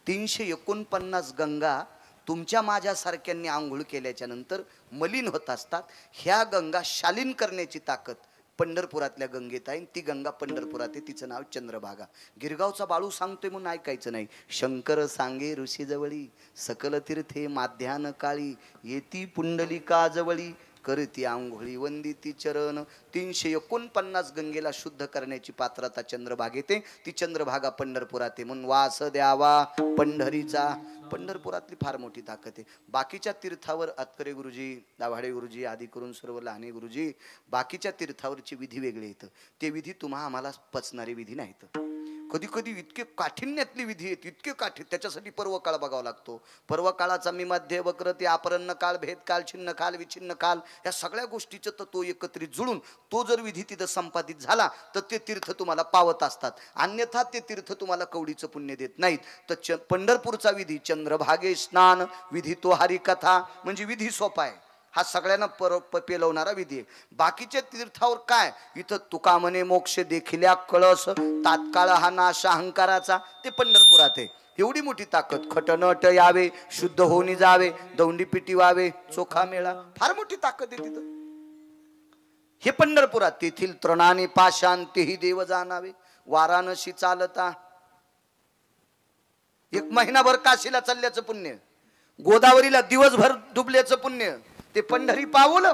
349 गंगा तुमच्या माझ्यासारख्यांनी आंघोळ केल्याच्या नंतर मलिन होत असतात. ह्या गंगा शालीन करण्याची ताकद पंढरपुरातल्या गंगेत आहे. ती गंगा पंढरपुरात आहे, तिचं नाव चंद्रभागा. गिरगावचा बाळू सांगतोय म्हणून ऐकायचं नाही. शंकर सांगे ऋषी जवळी, सकल तीर्थे माध्यान काळी, येती पुंडलिका जवळी, करती आंघोळी वंदिती चरण. 349 गंगेला शुद्ध करण्याची पात्रता चंद्रभागेत आहे. ती चंद्रभागा पंढरपुरात आहे. म्हणून वास द्यावा पंढरीचा. पंढरपुरातली फार मोठी ताकद आहे. बाकीच्या तीर्थावर अतकरे गुरुजी, दाभाडे गुरुजी आदी करून सर्व लहाने गुरुजी, बाकीच्या तीर्थावरची विधी वेगळे येतं. ते विधी तुम्हा आम्हाला पचणारे विधी नाहीत. कधी कधी इतके काठिण्यातली विधी आहेत, इतके काठीण, त्याच्यासाठी पर्व काळ बघावा लागतो. पर्व काळाचा मी मध्य वक्र ते अपरन्न काळ, भेद काळ, छिन्न काल, विछिन्न काल, या सगळ्या गोष्टीचं तत्व एकत्रित जुळून तो जर विधी तिथं संपादित झाला तर ते तीर्थ तुम्हाला पावत असतात. अन्यथा ते तीर्थ तुम्हाला कवडीचं पुण्य देत नाहीत. तर पंढरपूरचा विधी चंद्रभागे स्नान विधी, तो हरिकथा म्हणजे विधी सोपा आहे. हा सगळ्यांना पेलवणारा विधी आहे. बाकीच्या तीर्थावर काय, इथं तुका म्हणे मोक्ष देखिल्या कळस, तात्काळ हा नाश अहंकाराचा, ते पंढरपुरात आहे. एवढी मोठी ताकद. खटनट यावे, शुद्ध होऊन जावे, दौंडी पिटी व्हावे, चोखा मेळा, फार मोठी ताकद आहे तिथं. हे पंढरपुरात. तेथील तृणाने पाषाण तेही देव जाणावे, वाराणसी चालता. 1 महिनाभर काशीला चालल्याचं पुण्य, गोदावरीला दिवसभर डुबल्याचं पुण्य, ते पंढरी पाऊल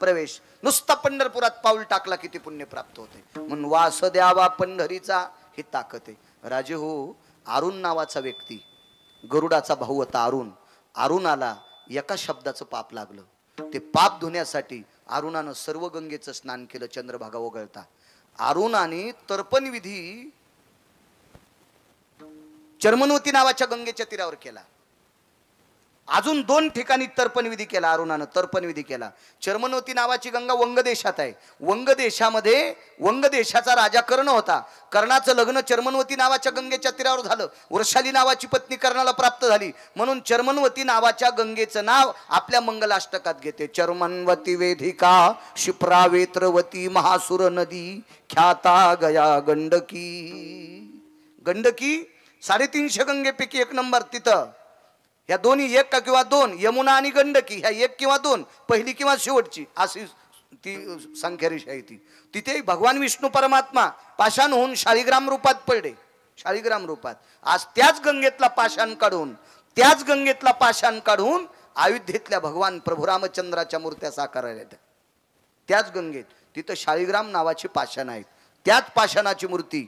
प्रवेश. नुसता पंढरपुरात पाऊल टाकला की ते पुण्य प्राप्त होते. म्हणून वास द्यावा पंढरीचा, ही ताकद आहे. राजे हो, अरुण नावाचा व्यक्ती, गरुडाचा भाऊ होता अरुण. अरुणाला एका शब्दाचं पाप लागलं. ते पाप धुण्यासाठी अरुणानं सर्व गंगेचं स्नान केलं चंद्रभागा वगळता. अरुणाने तर्पण विधी चर्मनवती नावाच्या गंगेच्या तीरावर केला. अजून 2 ठिकाणी तर्पण विधी केला अरुणानं. तर्पण विधी केला. चर्मनवती नावाची गंगा वंग देशात आहे. वंग देशामध्ये वंग देशाचा राजा कर्ण होता. कर्णाचं लग्न चर्मनवती नावाच्या गंगेच्या तीरावर झालं. वृषाली नावाची पत्नी कर्णाला प्राप्त झाली. म्हणून चर्मनवती नावाच्या गंगेचं नाव आपल्या मंगलाष्टकात घेते. चर्मनवती वेदिका, शिप्रा वेत्रवती, महासुर नदी, ख्याता गया गंडकी. गंडकी 350 गंगेपैकी 1 नंबर तिथं. या दोन्ही 1 किंवा 2, यमुना आणि गंडकी, ह्या 1 किंवा 2, पहिली किंवा शेवटची, अशी ती संख्यारेषा आहे ती. तिथे भगवान विष्णू परमात्मा पाषाण होऊन शाळीग्राम रूपात पडले. शाळीग्राम रूपात. आज त्याच गंगेतला पाषाण काढून अयोध्येतल्या भगवान प्रभू रामचंद्राच्या मूर्त्या साकारायला येतात. त्याच गंगेत तिथं शाळीग्राम नावाची पाषाण आहेत. त्याच पाषाणाची मूर्ती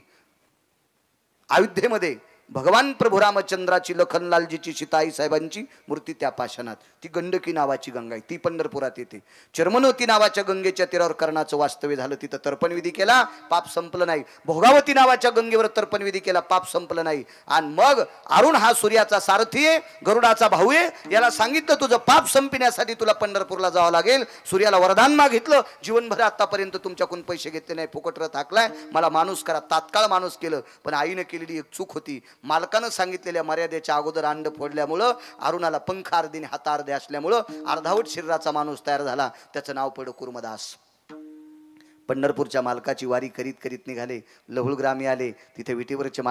अयोध्येमध्ये भगवान प्रभू रामचंद्राची, लखनलालजीची, सीताई साहेबांची मूर्ती त्या पाषाणात. ती गंडकी नावाची गंगा आहे. ती पंढरपुरात येते. चर्मनवती नावाच्या गंगेच्या तीरावर कर्णाचं वास्तव्य झालं. तिथं तर्पणविधी केला, पाप संपलं नाही. भोगावती नावाच्या गंगेवर तर्पणविधी केला, पाप संपलं नाही. आणि मग अरुण हा सूर्याचा सारथी आहे, गरुडाचा भाऊ आहे. याला सांगितलं तुझं पाप संपण्यासाठी तुला पंढरपूरला जावं लागेल. सूर्याला वरदान मागितलं, जीवनभर आतापर्यंत तुमच्याकडून पैसे घेतले नाही, फुकट रथ हाकलाय, मला माणूस करा. तात्काळ माणूस केलं. पण आईने केलेली एक चूक होती. मालकानं सांगितलेल्या मर्यादेच्या अगोदर अंड फोडल्यामुळं अरुणाला पंख अर्धीने हात अर्धे असल्यामुळं अर्धावट शरीराचा माणूस तयार झाला. त्याचं नाव पडलं कुर्मदास. पंढरपूरच्या मालकाची वारी करीत करीत निघाले. लहुळग्रामी आले. तिथे विटीवरचे